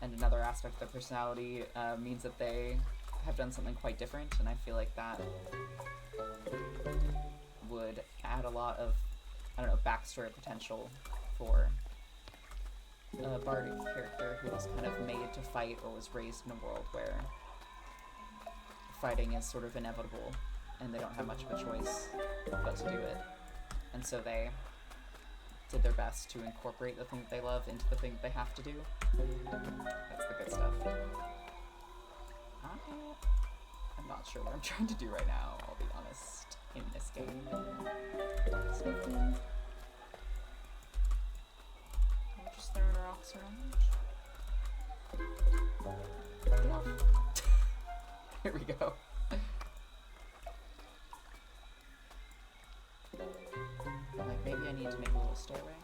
and another aspect of their personality means that they have done something quite different, and I feel like that would add a lot of, I don't know, backstory potential for a bardic character who was kind of made to fight or was raised in a world where fighting is sort of inevitable and they don't have much of a choice but to do it. And so they did their best to incorporate the thing that they love into the thing that they have to do. That's the good stuff. I'm not sure what I'm trying to do right now, I'll be honest, in this game. We're just throwing rocks around. Get off. There we go. Like, maybe I need to make a little stairway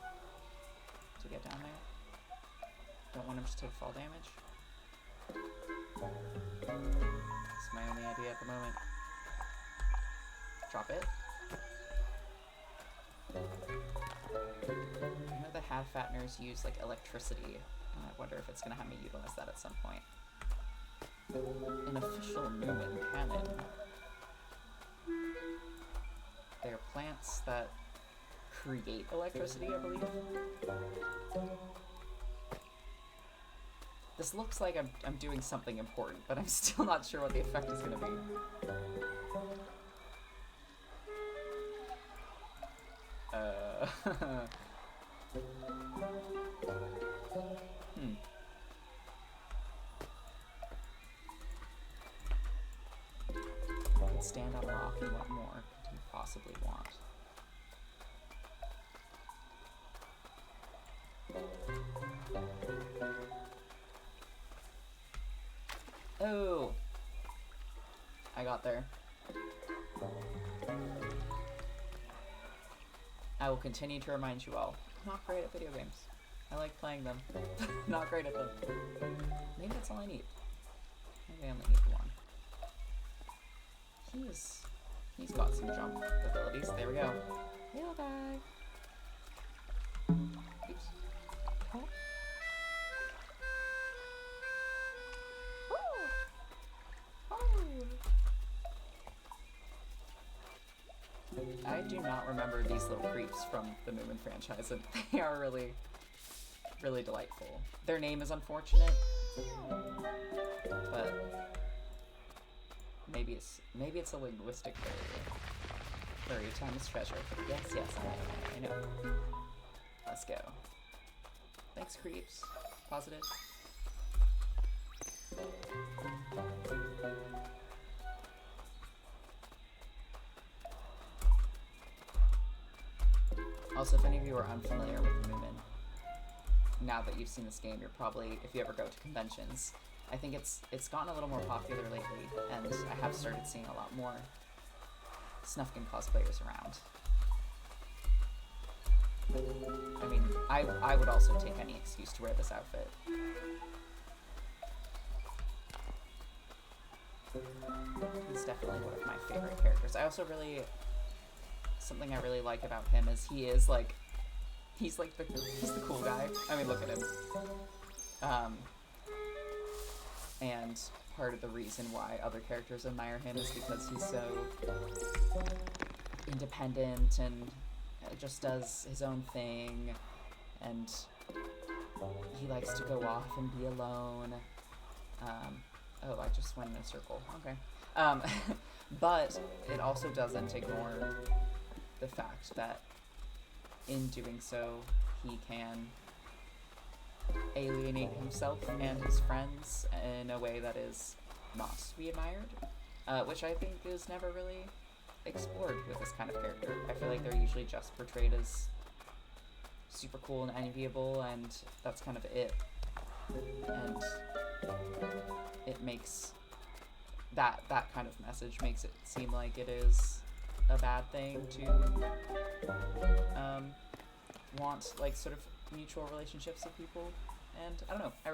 to get down there. Don't want him to take fall damage. That's my only idea at the moment. Drop it. I know the Hadfatners use like electricity. I wonder if it's going to have me utilize that at some point. An official Moomin canon. They're plants that create electricity, I believe. This looks like I'm doing something important, but I'm still not sure what the effect is going to be. I could stand on a rock, and what more could you possibly want? Oh! I got there. I will continue to remind you all, I'm not great at video games. I like playing them. Not great at them. Maybe that's all I need. Maybe I only need one. He's got some jump abilities. There we go. Hello, guy. Oops. Oh. I do not remember these little creeps from the Moomin franchise, and they are really, really delightful. Their name is unfortunate, but maybe it's a linguistic barrier. Furry time is treasure. Yes, I know. Let's go. Thanks, creeps. Positive. Also, if any of you are unfamiliar with Moomin, now that you've seen this game, you're probably, if you ever go to conventions, I think it's gotten a little more popular lately, and I have started seeing a lot more Snufkin cosplayers around. I mean, I would also take any excuse to wear this outfit. He's definitely one of my favorite characters. I also something I really like about him is he's the cool guy. I mean, look at him. And part of the reason why other characters admire him is because he's so independent and just does his own thing, and he likes to go off and be alone. Oh, I just went in a circle. Okay. But it also doesn't ignore the fact that in doing so, he can alienate himself and his friends in a way that is not to be admired, which I think is never really explored with this kind of character. I feel like they're usually just portrayed as super cool and enviable, and that's kind of it. And it makes that kind of message makes it seem like it is a bad thing to want like sort of mutual relationships with people. And I don't know, I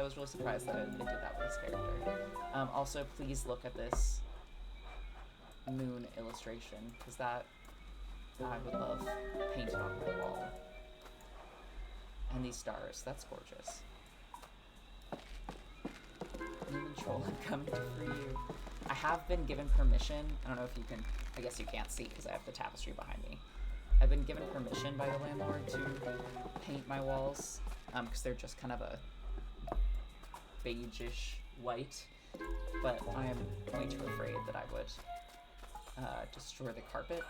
was really surprised that it did that with this character. Also, please look at this moon illustration, because that I would love painted on my wall. And these stars, that's gorgeous. Moomin troll, I'm coming to free you. I have been given permission, I don't know if you can, I guess you can't see because I have the tapestry behind me. I've been given permission by the landlord to paint my walls, because they're just kind of a beigeish white, but I am way too afraid that I would destroy the carpet.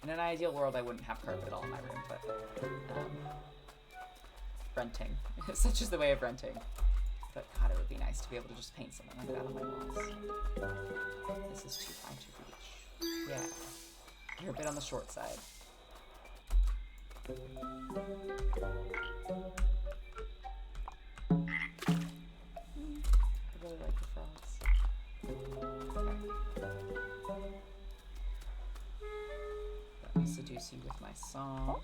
In an ideal world, I wouldn't have carpet all in my room, but renting, such is the way of renting. But God, it would be nice to be able to just paint something like that on my walls. This is too fine to reach. Yeah, you're a bit on the short side. I really like the frogs. Okay. Let me seduce you with my song.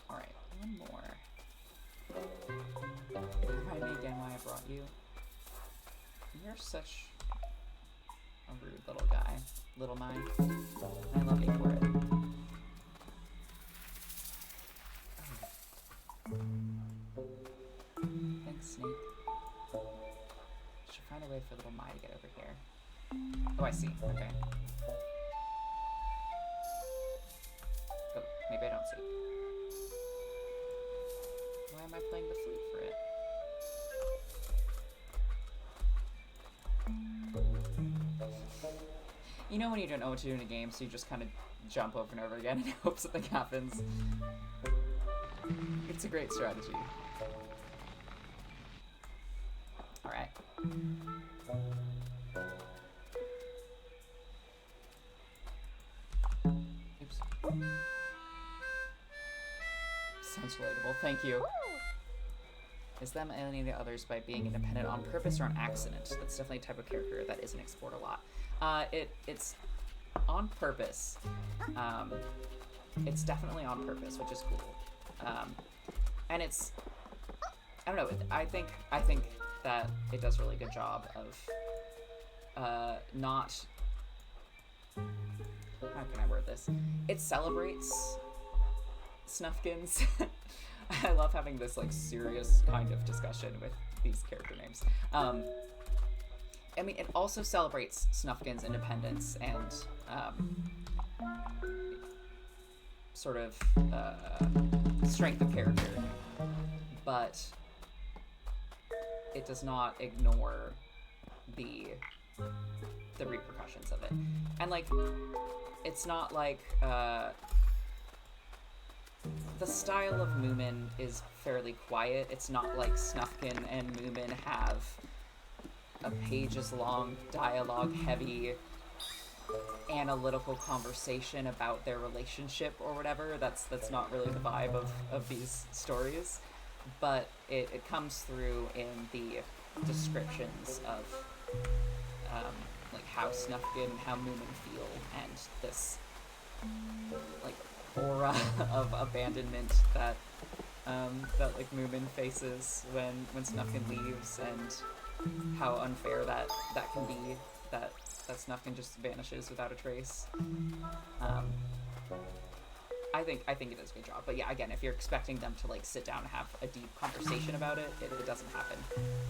Alright, one more. Remind me again why I brought you. You're such a rude little guy. Little mine. I love you for it. Thanks. snake. Should find a way for little Mai to get over here. Oh, I see. Okay. Oh, maybe I don't see. Why am I playing the flute for it? You know when you don't know what to do in a game, so you just kind of jump over and over again and hope something happens. It's a great strategy. Alright. Oops. Sounds relatable. Thank you. Is them alienating the others by being independent on purpose or on accident? That's definitely a type of character that isn't explored a lot. It's on purpose. It's definitely on purpose, which is cool. And it's, I don't know, I think that it does a really good job of not, how can I word this? It celebrates Snuffkins. I love having this like serious kind of discussion with these character names. I mean, it also celebrates Snuffkin's independence and sort of strength of character, but it does not ignore the repercussions of it. And like, it's not like the style of Moomin is fairly quiet. It's not like Snuffkin and Moomin have a pages-long, dialogue-heavy, analytical conversation about their relationship or whatever. That's not really the vibe of these stories. But it comes through in the descriptions of like how Snuffkin, how Moomin feel, and this like aura of abandonment that like Moomin faces when Snuffkin leaves, and how unfair that can be, that Snuffkin just vanishes without a trace. I think it does a good job. But yeah, again, if you're expecting them to like sit down and have a deep conversation about it, it doesn't happen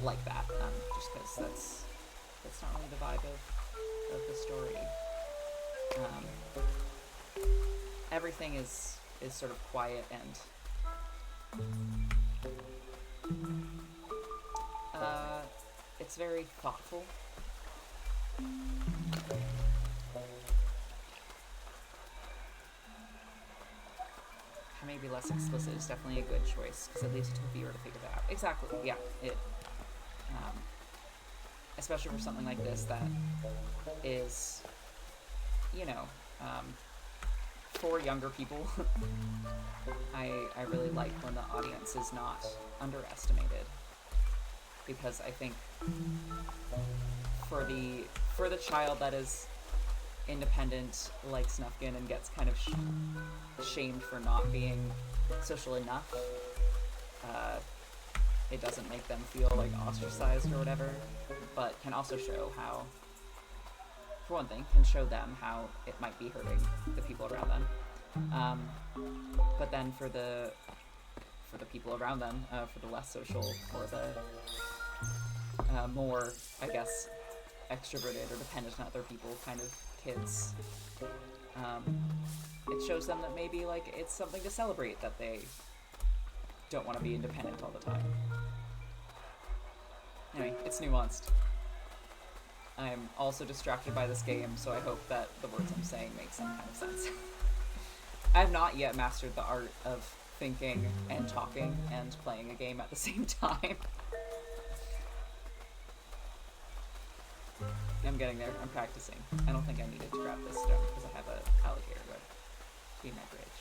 like that. Just because that's not really the vibe of the story. Everything is sort of quiet and it's very thoughtful. Maybe less explicit is definitely a good choice, because it leaves it to the viewer to figure that out. Exactly, yeah. It, especially for something like this that is, you know, for younger people. I really like when the audience is not underestimated, because I think for the child that is independent like Snuffkin and gets kind of shamed for not being social enough, it doesn't make them feel like ostracized or whatever, but can also show how, for one thing, can show them how it might be hurting the people around them. But then for the people around them, for the less social or the more, I guess, extroverted or dependent on other people kind of kids, it shows them that maybe like it's something to celebrate that they don't want to be independent all the time. Anyway, it's nuanced. I'm also distracted by this game, so I hope that the words I'm saying make some kind of sense. I have not yet mastered the art of thinking and talking and playing a game at the same time. I'm getting there. I'm practicing. I don't think I needed to grab this stone because I have an alligator would be my bridge.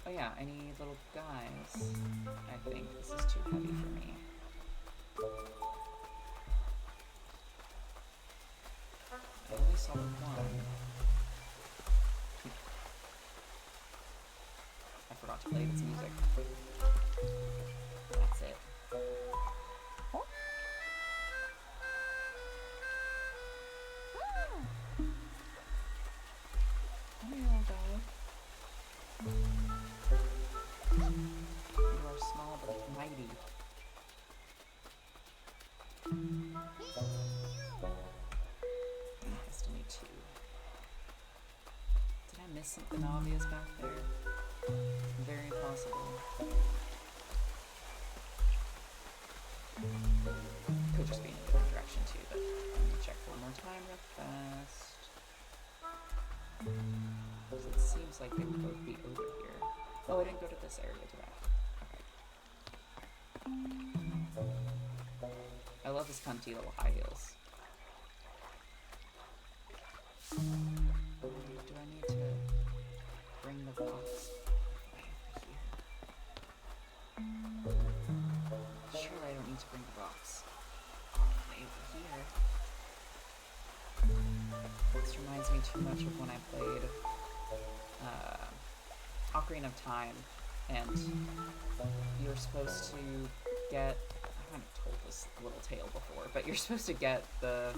Oh yeah, I need little guys. I think this is too heavy for me. I only saw one. I forgot to play this music. That's it. Come here, little guy. miss something obvious back there? Very possible. Could just be in a different direction too, but I'm gonna check one more time real fast. Because it seems like they would both be over here. Oh, I didn't go to this area, did I? Okay. I love his cunty little high heels. Do I need to bring the box way over here? Surely I don't need to bring the box way over here. This reminds me too much of when I played Ocarina of Time, and you're supposed to get, I kind of told this little tale before, but you're supposed to get the,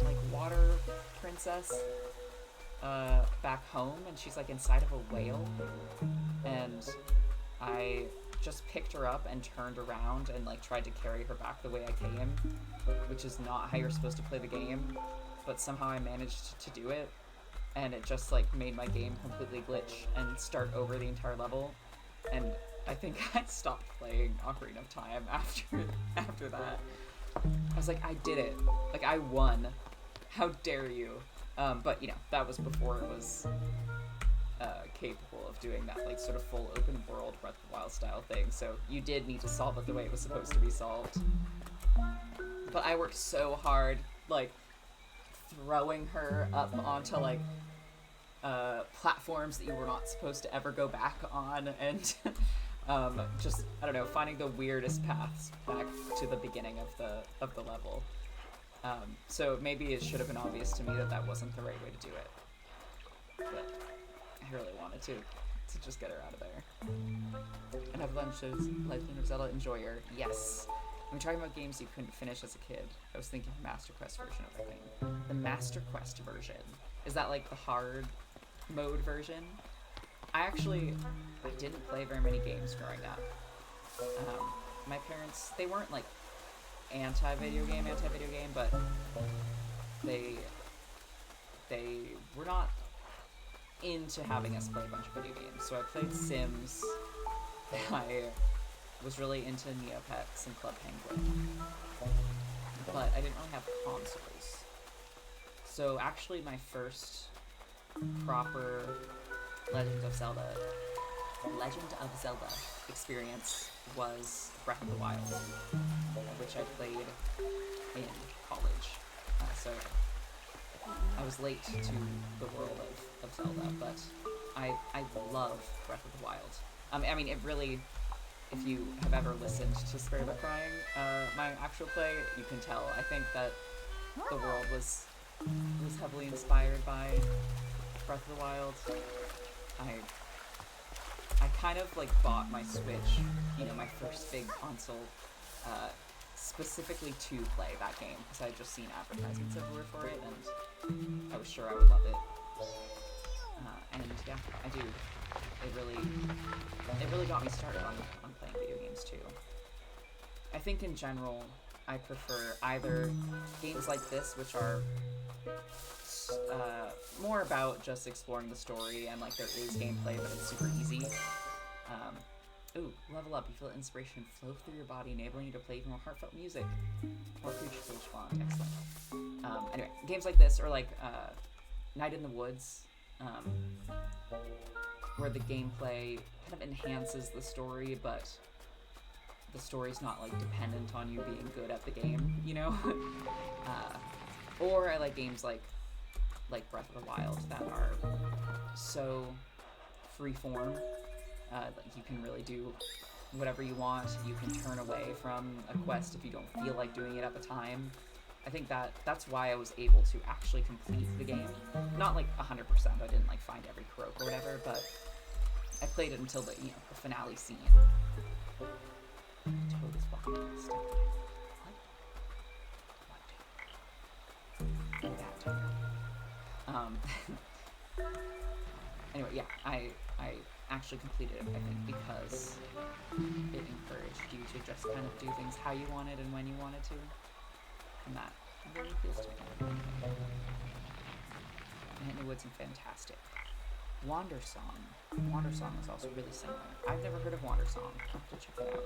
like, water princess back home, and she's, like, inside of a whale, and I just picked her up and turned around and, like, tried to carry her back the way I came, which is not how you're supposed to play the game, but somehow I managed to do it, and it just, like, made my game completely glitch and start over the entire level, and I think I stopped playing Ocarina of Time after that. I was like, I did it. Like, I won. How dare you? But, you know, that was before it was capable of doing that, like, sort of full open world Breath of the Wild style thing, so you did need to solve it the way it was supposed to be solved. But I worked so hard, like, throwing her up onto, like, platforms that you were not supposed to ever go back on, and just, I don't know, finding the weirdest paths back to the beginning of the level. So maybe it should have been obvious to me that that wasn't the right way to do it. But I really wanted to just get her out of there. And have lunch as Legend of Zelda Enjoyer. Yes. I'm talking about games you couldn't finish as a kid. I was thinking Master Quest version of the thing. The Master Quest version. Is that like the hard mode version? I didn't play very many games growing up. My parents, they weren't like anti-video game, but they were not into having us play a bunch of video games. So I played Sims. I was really into Neopets and Club Penguin, but I didn't really have consoles. So actually my first proper Legend of Zelda experience was Breath of the Wild, which I played in college. So I was late to the world of Zelda, but I love Breath of the Wild. I mean, it really, if you have ever listened to Spare the Crying, my actual play, you can tell. I think that the world was heavily inspired by Breath of the Wild. I kind of like bought my Switch, you know, my first big console, specifically to play that game, because I had just seen advertisements everywhere for it, and I was sure I would love it. And yeah, I do. It really got me started on playing video games too. I think in general, I prefer either games like this, which are more about just exploring the story, and like there is gameplay, but it's super easy. Ooh, level up. You feel inspiration flow through your body, enabling you to play even more heartfelt music. More creatures will respond. Excellent. Anyway, games like this, or like Night in the Woods, where the gameplay kind of enhances the story, but the story's not like dependent on you being good at the game, you know? Or I like games like Breath of the Wild that are so freeform. Like you can really do whatever you want. You can turn away from a quest if you don't feel like doing it at the time. I think that's why I was able to actually complete the game. Not like 100%. I didn't like find every croak or whatever, but I played it until the finale scene. Toad is fucking pissed. What? Anyway, yeah, I actually completed it, I think, because it encouraged you to just kind of do things how you wanted and when you wanted to. And that really feels to me. Night in the Woods and Fantastic. Wander Song. Wander Song is also really similar. I've never heard of Wander Song. I'll have to check it out.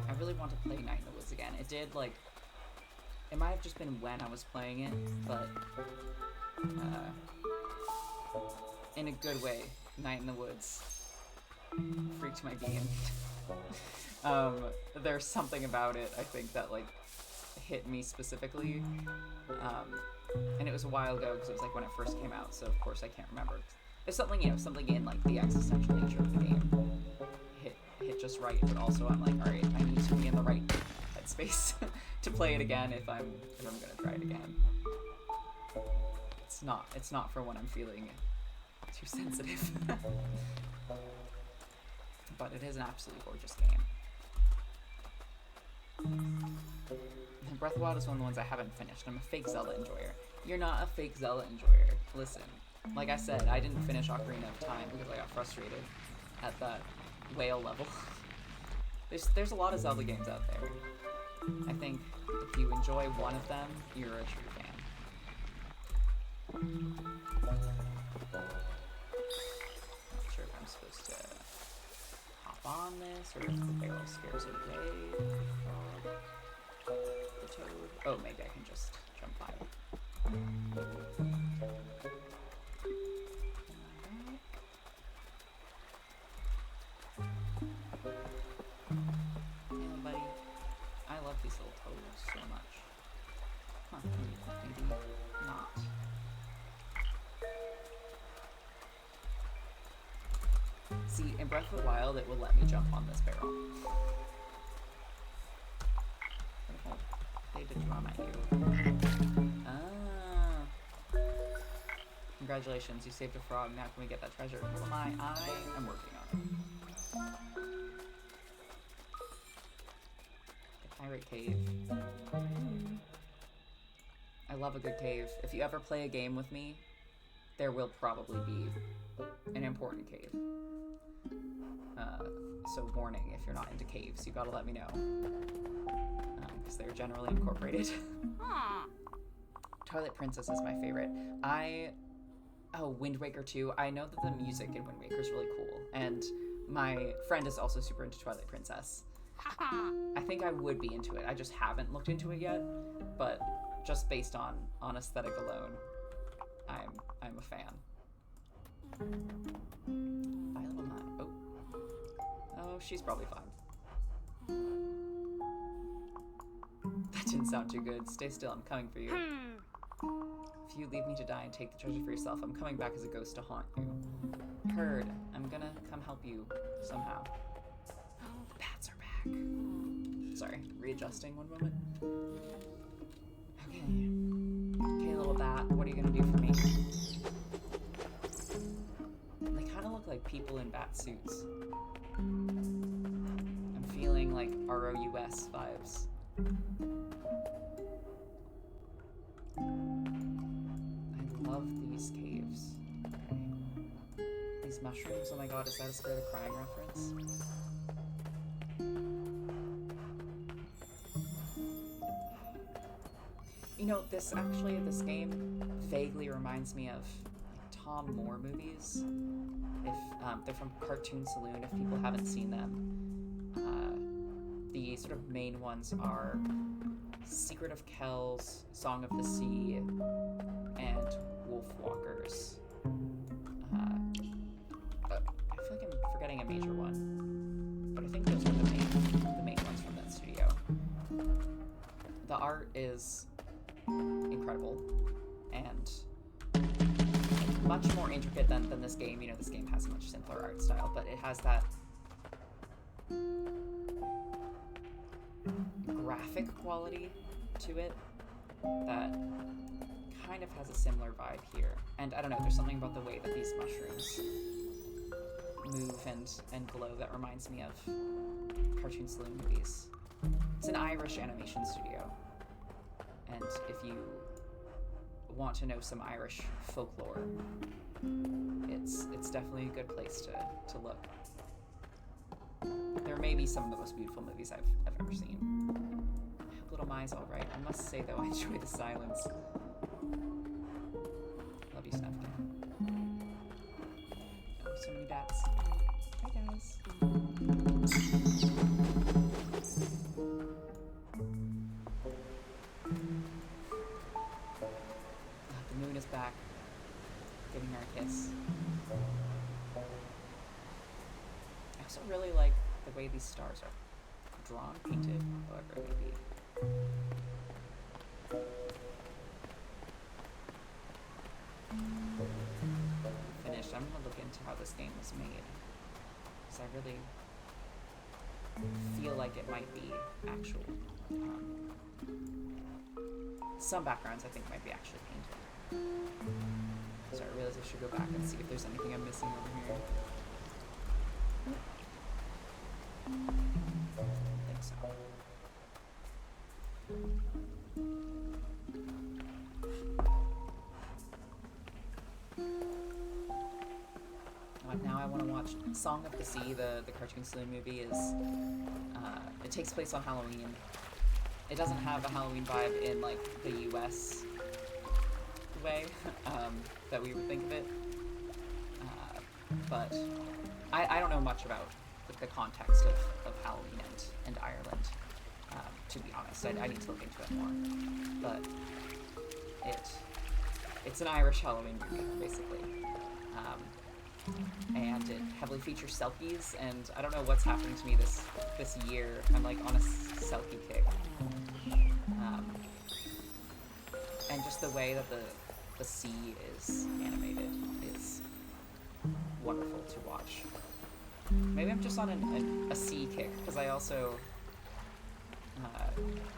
I really want to play Night in the Woods again. It did, like, it might have just been when I was playing it, but in a good way. Night in the Woods freaked my being. There's something about it, I think, that, like, hit me specifically. And it was a while ago, because it was, like, when it first came out, so of course I can't remember. There's something, you know, something in, like, the existential nature of the game hit just right, but also I'm like, alright, I need to be in the right headspace to play it again if I'm gonna try it again. It's not for when I'm feeling too sensitive. But it is an absolutely gorgeous game. And Breath of the Wild is one of the ones I haven't finished. I'm a fake Zelda enjoyer. You're not a fake Zelda enjoyer. Listen, like I said, I didn't finish Ocarina of Time because I got frustrated at that whale level. There's a lot of Zelda games out there. I think if you enjoy one of them, you're a true fan. Not sure if I'm supposed to hop on this or if the barrel scares it away. The toad. Oh, maybe I can just jump by it. Yeah, buddy. I love these little toads so much. Huh, maybe not. See, in Breath of the Wild, it will let me jump on this barrel. They did drum at you. Ah. Congratulations, you saved a frog. Now can we get that treasure? Who am I? I am working on it. The Pirate Cave. I love a good cave. If you ever play a game with me, there will probably be an important cave. So warning, if you're not into caves, you gotta let me know. Because they're generally incorporated. Twilight Princess is my favorite. Wind Waker 2. I know that the music in Wind Waker is really cool, and my friend is also super into Twilight Princess. I think I would be into it. I just haven't looked into it yet, but just based on aesthetic alone, I'm a fan. Bye, little Matt. Oh, she's probably fine. That didn't sound too good. Stay still, I'm coming for you. If you leave me to die and take the treasure for yourself, I'm coming back as a ghost to haunt you. Curd, I'm gonna come help you somehow. The bats are back. Sorry, readjusting one moment. Okay. Okay, little bat, what are you gonna do for me? They kind of look like people in bat suits. I'm feeling like ROUS vibes. I love these caves. Okay. These mushrooms, oh my god, is that a Spare the Crying reference? You know, this game vaguely reminds me of like, Tom Moore movies. If they're from Cartoon Saloon, if people haven't seen them. The sort of main ones are Secret of Kells, Song of the Sea, and Wolfwalkers. I feel like I'm forgetting a major one, but I think those are the main ones from that studio. The art is incredible and much more intricate than this game. You know, this game has a much simpler art style, but it has that graphic quality to it that kind of has a similar vibe here. And I don't know, there's something about the way that these mushrooms move and glow that reminds me of Cartoon Saloon movies. It's an Irish animation studio, and if you want to know some Irish folklore, it's definitely a good place to look. There may be some of the most beautiful movies I've ever seen. I hope little mice, alright. I must say, though, I enjoy the silence. Love you, Snufkin. Oh, so many bats. Hi, guys. The moon is back, giving her a kiss. I also really like the way these stars are drawn, painted, however it may be. Finished. I'm gonna look into how this game was made, because I really feel like it might be actual. Some backgrounds I think might be actually painted. So I realize I should go back and see if there's anything I'm missing over here. I don't think so. Now I want to watch Song of the Sea, the Cartoon Saloon movie. It takes place on Halloween. It doesn't have a Halloween vibe in like the US way that we would think of it. But I don't know much about the context of Halloween and Ireland, to be honest. I need to look into it more. But it's an Irish Halloween movie, basically. And it heavily features selkies, and I don't know what's happening to me this year. I'm like on a selkie kick. And just the way that the sea is animated is wonderful to watch. Maybe I'm just on a sea kick, because I also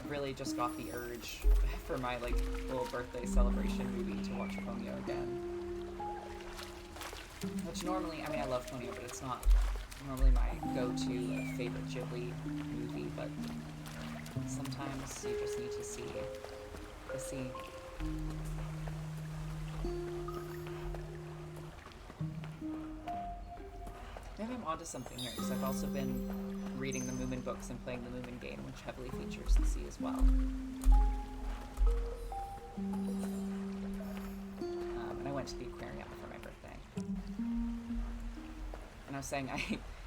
really just got the urge for my like little birthday celebration movie to watch Ponyo again. Which normally, I mean, I love Ponyo, but it's not normally my go-to favorite Ghibli movie, but sometimes you just need to see the sea. Maybe I'm onto something here, because I've also been reading the Moomin books and playing the Moomin game, which heavily features the sea as well. And I went to the aquarium for my birthday. And I was saying,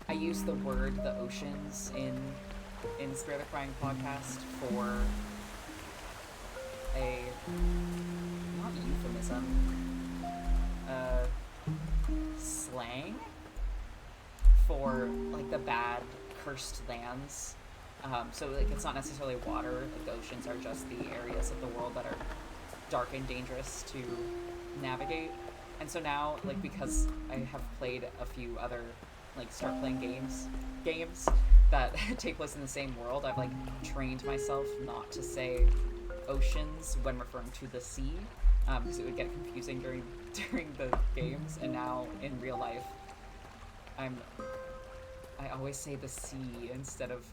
I use the word the oceans in Spare the Crying podcast for a, not euphemism, slang for like the bad cursed lands. So like it's not necessarily water, like the oceans are just the areas of the world that are dark and dangerous to navigate. And so now, like, because I have played a few other like start playing games that take place in the same world, I've like trained myself not to say oceans when referring to the sea, because it would get confusing during the games. And now in real life, I always say the sea instead of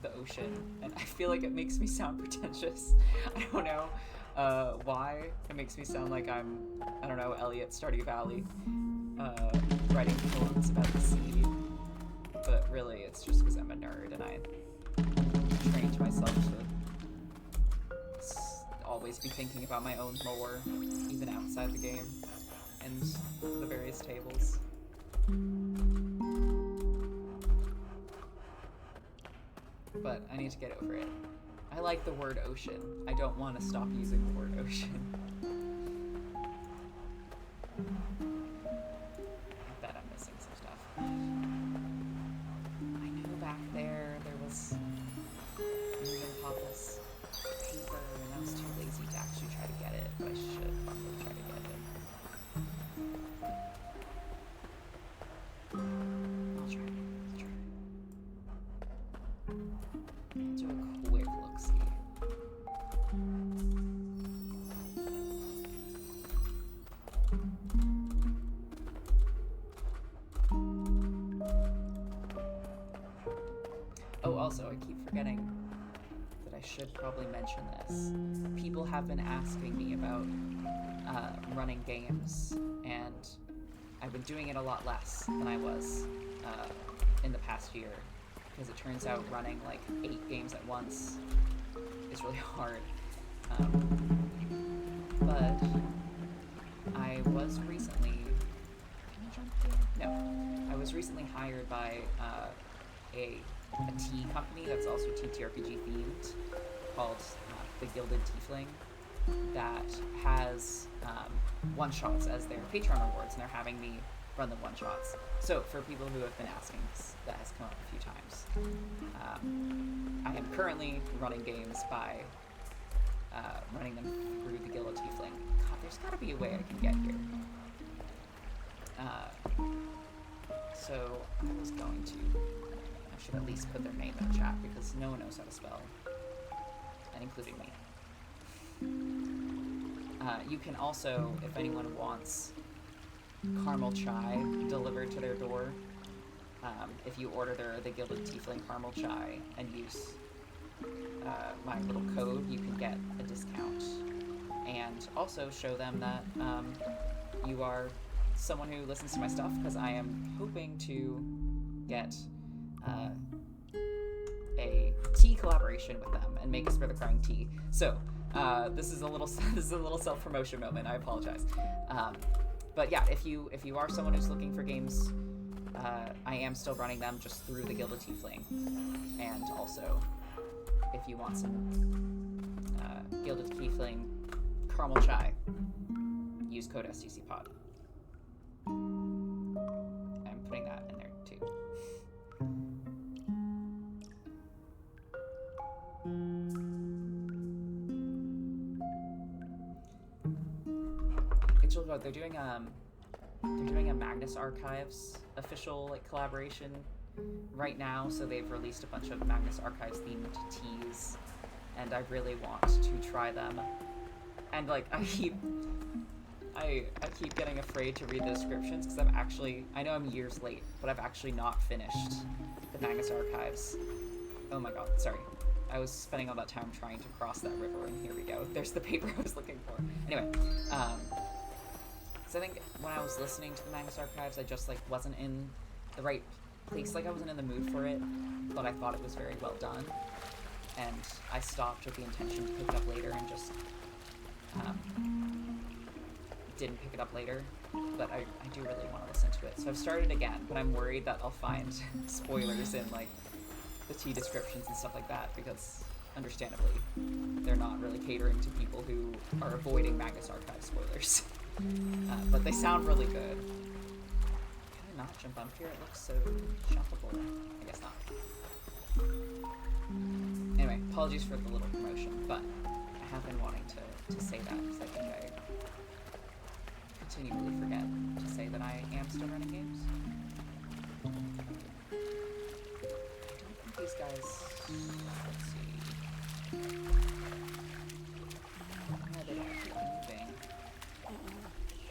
the ocean, and I feel like it makes me sound pretentious. I don't know why. It makes me sound like I'm, I don't know, Elliot Stardew Valley, writing poems about the sea. But really, it's just because I'm a nerd, and I trained myself to always be thinking about my own lore, even outside the game, and the various tables. But I need to get over it. I like the word ocean. I don't want to stop using the word ocean. I bet I'm missing some stuff. I know back there was Moomin Papa's paper, and I was too lazy to actually try to get it, but I should probably try to get it. I'll try. I'll do a quick look-see. Oh, also, I keep forgetting that I should probably mention this. People have been asking me about running games, and I've been doing it a lot less than I was in the past year, because it turns out running like 8 games at once is really hard. But I was recently... Can I jump here? No. I was recently hired by a tea company that's also TTRPG themed called the Gilded Tiefling that has one-shots as their Patreon rewards, and they're having me run the one-shots. So for people who have been asking, that has come up a few times. I am currently running games by running them through the Gilded Tiefling. God, there's gotta be a way I can get here. So I was going to... I should at least put their name in the chat because no one knows how to spell, and including me. You can also, if anyone wants caramel chai delivered to their door, if you order the Gilded Tiefling caramel chai and use my little code, you can get a discount. And also show them that you are someone who listens to my stuff, because I am hoping to get a tea collaboration with them and make a Spare the Crying tea. So this is a little self-promotion moment. I apologize. But yeah, if you are someone who's looking for games, I am still running them just through the Gilded Tiefling. And also, if you want some Gilded Tiefling caramel chai, use code STCPod. I'm putting that in there too. It's really good. They're doing a Magnus Archives official collaboration right now, so they've released a bunch of Magnus Archives themed teas, and I really want to try them. And I keep getting afraid to read the descriptions because I know I'm years late, but I've actually not finished the Magnus Archives. Oh my god, sorry. I was spending all that time trying to cross that river, and here we go. There's the paper I was looking for. Anyway, so I think when I was listening to the Magnus Archives, I just wasn't in the right place. I wasn't in the mood for it, but I thought it was very well done. And I stopped with the intention to pick it up later and just didn't pick it up later, but I do really want to listen to it. So I've started again, but I'm worried that I'll find spoilers in the tea descriptions and stuff like that, because understandably they're not really catering to people who are avoiding Magnus Archive spoilers. But they sound really good. Can I not jump up here? It looks so jumpable. I guess not. Anyway, apologies for the little promotion, but I have been wanting to say that because I think I continually forget to say that I am still running games. I don't think these guys... Let's see... Yeah, they don't keep moving.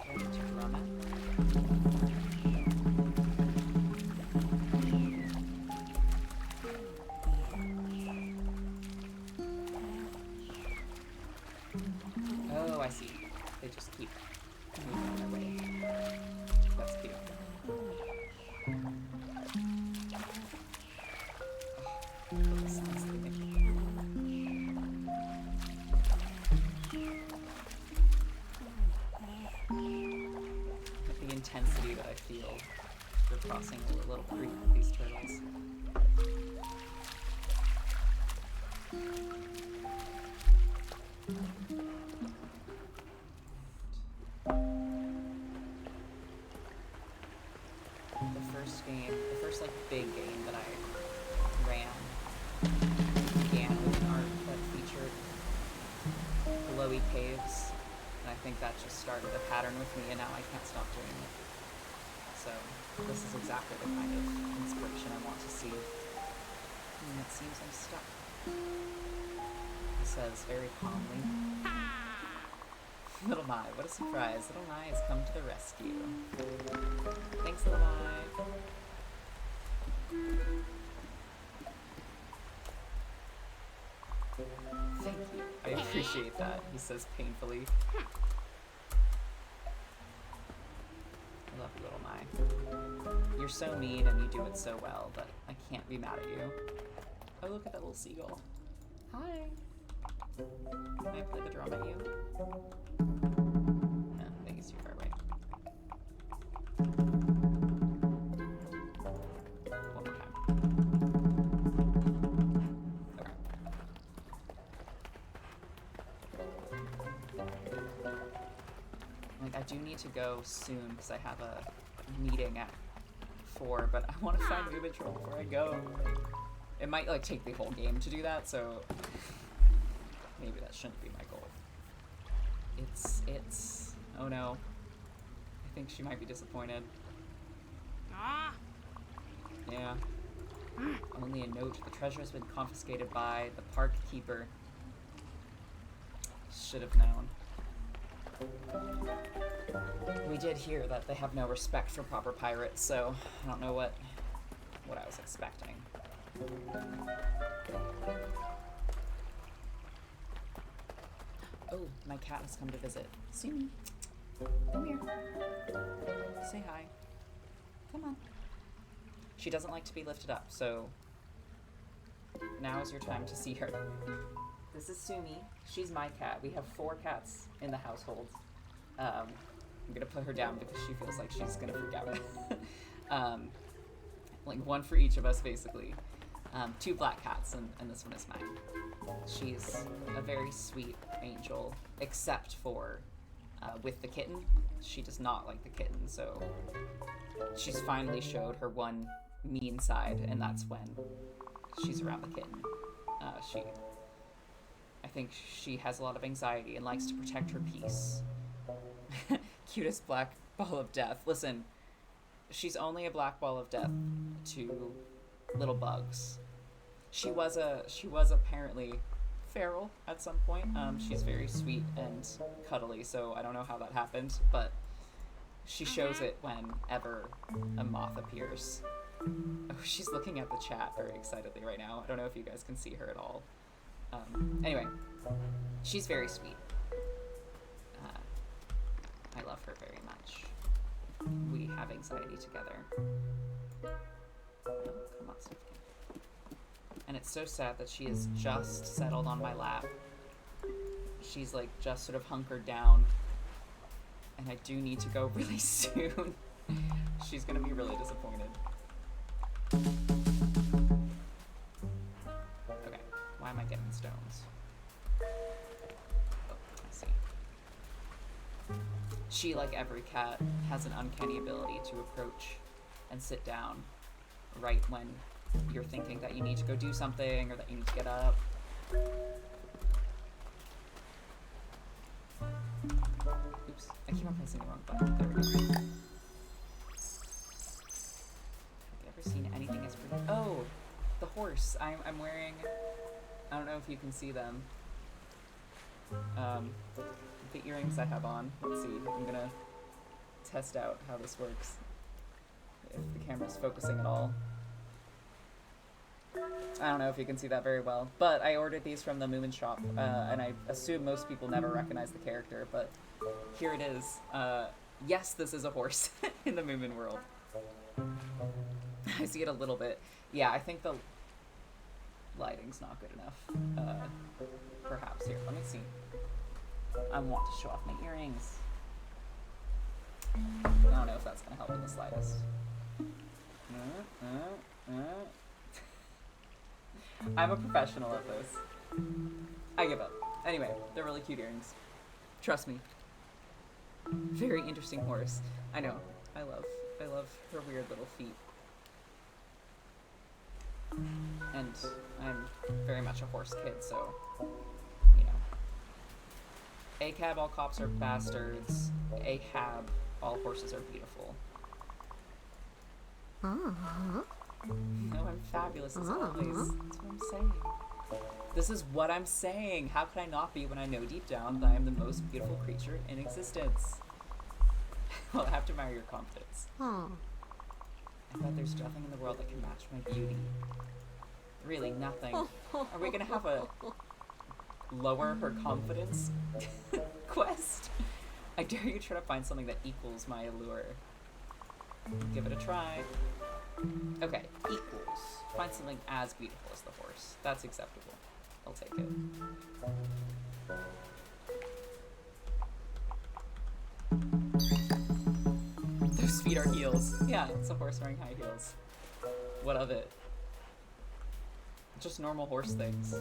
Ready to drum it? Oh, I see. They just keep moving on their way. That's cute. Oh, this sounds like the intensity that I feel for crossing a little creek with these turtles. The first big game that I ran began with an art that featured glowy caves, and I think that just started a pattern with me, and now I can't stop doing it. So this is exactly the kind of inspiration I want to see. And it seems I'm stuck. He says very calmly, Little Mai, what a surprise. Little Mai has come to the rescue. Thanks, Little Mai. Thank you. I appreciate that, he says painfully. I love you, Little Mai. You're so mean and you do it so well, but I can't be mad at you. Oh, look at that little seagull. Hi. Can I play the drum at you? No, I think it's too far away. One more time. Okay. Like, I do need to go soon because I have a meeting at 4, but I want to find Moominvalley before I go. It might, like, take the whole game to do that, so maybe that shouldn't be my goal. It's... Oh no. I think she might be disappointed. Yeah. Only a note. The treasure has been confiscated by the park keeper. Should have known. We did hear that they have no respect for proper pirates, so I don't know what I was expecting. Oh, my cat has come to visit. Sumi, come here. Say hi. Come on. She doesn't like to be lifted up, so now is your time to see her. This is Sumi. She's my cat. We have 4 cats in the household. I'm gonna put her down because she feels like she's gonna freak out. Like 1 for each of us, basically. 2 black cats, and this one is mine. She's a very sweet angel, except for with the kitten. She does not like the kitten, so she's finally showed her one mean side, and that's when she's around the kitten. I think she has a lot of anxiety and likes to protect her peace. Cutest black ball of death. Listen, she's only a black ball of death to little bugs. She was apparently feral at some point. She's very sweet and cuddly, so I don't know how that happened, but she shows it whenever a moth appears. Oh, she's looking at the chat very excitedly right now. I don't know if you guys can see her at all. Anyway, she's very sweet. I love her very much. We have anxiety together. Oh, come on, Swiftkin. And it's so sad that she is just settled on my lap. She's like just sort of hunkered down. And I do need to go really soon. She's gonna be really disappointed. Okay, why am I getting stones? Oh, I see. She, like every cat, has an uncanny ability to approach and sit down right when you're thinking that you need to go do something or that you need to get up. Oops, I keep on pressing the wrong button. There we go. Have you ever seen anything as pretty? Oh, the horse. I'm wearing, I don't know if you can see them. The earrings I have on. Let's see. I'm gonna test out how this works. If the camera's focusing at all. I don't know if you can see that very well, but I ordered these from the Moomin shop, and I assume most people never recognize the character, but here it is. Yes, this is a horse in the Moomin world. I see it a little bit. Yeah, I think the lighting's not good enough. Perhaps. Here, let me see. I want to show off my earrings. I don't know if that's going to help in the slightest. I'm a professional at this. I give up. Anyway, they're really cute earrings. Trust me. Very interesting horse. I know. I love her weird little feet. And I'm very much a horse kid, so, you know. ACAB, all cops are bastards. AHAB, all horses are beautiful. No, I'm fabulous as always. That's what I'm saying. This is what I'm saying. How could I not be when I know deep down that I am the most beautiful creature in existence? Well, I have to admire your confidence. I bet there's nothing in the world that can match my beauty. Really, nothing. Are we gonna have a lower her confidence quest? I dare you try to find something that equals my allure. Give it a try. Okay, equals. Find something as beautiful as the horse. That's acceptable. I'll take it. Those feet are heels. Yeah, it's a horse wearing high heels. What of it? Just normal horse things.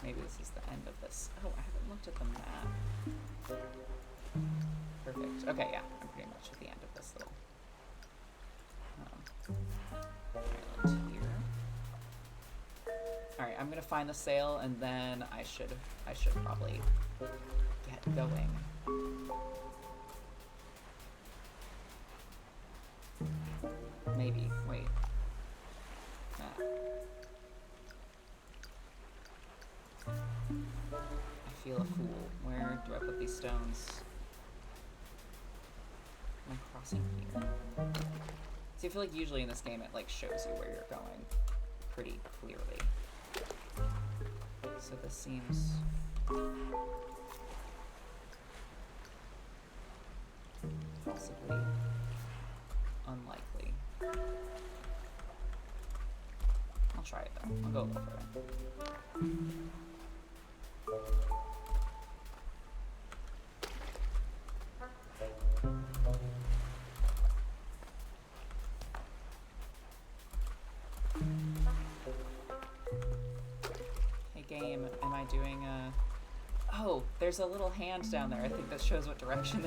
Maybe this is the end of this. Oh, I haven't looked at the map. Perfect. Okay, yeah, I'm pretty much at the end of this little island here. Alright, I'm gonna find the sail and then I should probably get going. Maybe. Wait. I feel a fool. Where do I put these stones? Am I crossing here? See, I feel like usually in this game it like shows you where you're going pretty clearly. So this seems possibly unlikely. I'll try it though. I'll go a little further. Hey game, am I doing a... Oh, there's a little hand down there. I think that shows what direction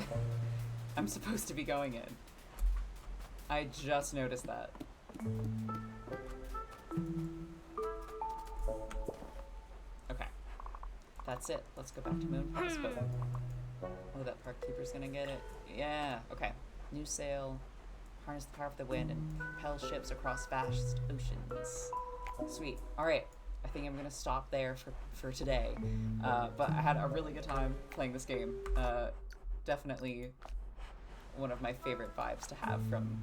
I'm supposed to be going in. I just noticed that. Okay. That's it. Let's go back to Moonpalace Boat. Oh, that park keeper's gonna get it. Yeah, okay. New sail. Harness the power of the wind and propel ships across vast oceans. Sweet. Alright. I think I'm gonna stop there for today. But I had a really good time playing this game. Definitely one of my favorite vibes to have from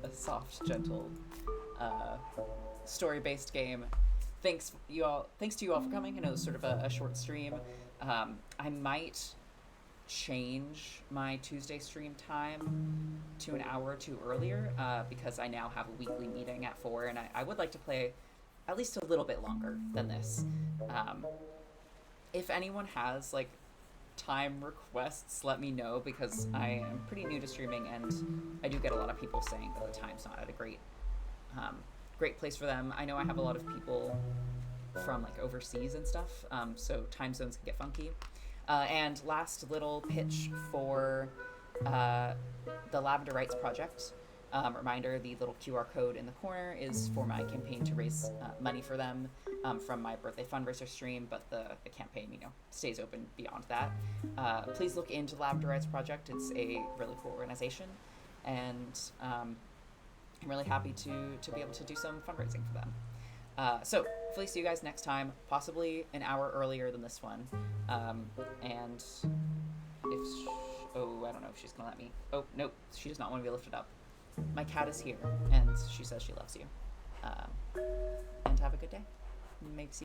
a soft, gentle, story-based game. Thanks to you all for coming. I know it was sort of a short stream. I might change my Tuesday stream time to an hour or two earlier because I now have a weekly meeting at 4 and I would like to play at least a little bit longer than this. If anyone has like time requests, let me know because I am pretty new to streaming and I do get a lot of people saying that the time's not at a great place for them. I know I have a lot of people from like overseas and stuff, so time zones can get funky. And last little pitch for the Lavender Rights Project. Reminder, the little QR code in the corner is for my campaign to raise money for them from my birthday fundraiser stream, but the campaign, stays open beyond that. Please look into the Lavender Rights Project. It's a really cool organization, and I'm really happy to be able to do some fundraising for them. So hopefully see you guys next time, possibly an hour earlier than this one. And if I don't know if she's gonna let me. Oh, nope, she does not want to be lifted up. My cat is here, and she says she loves you. And have a good day. Maybe see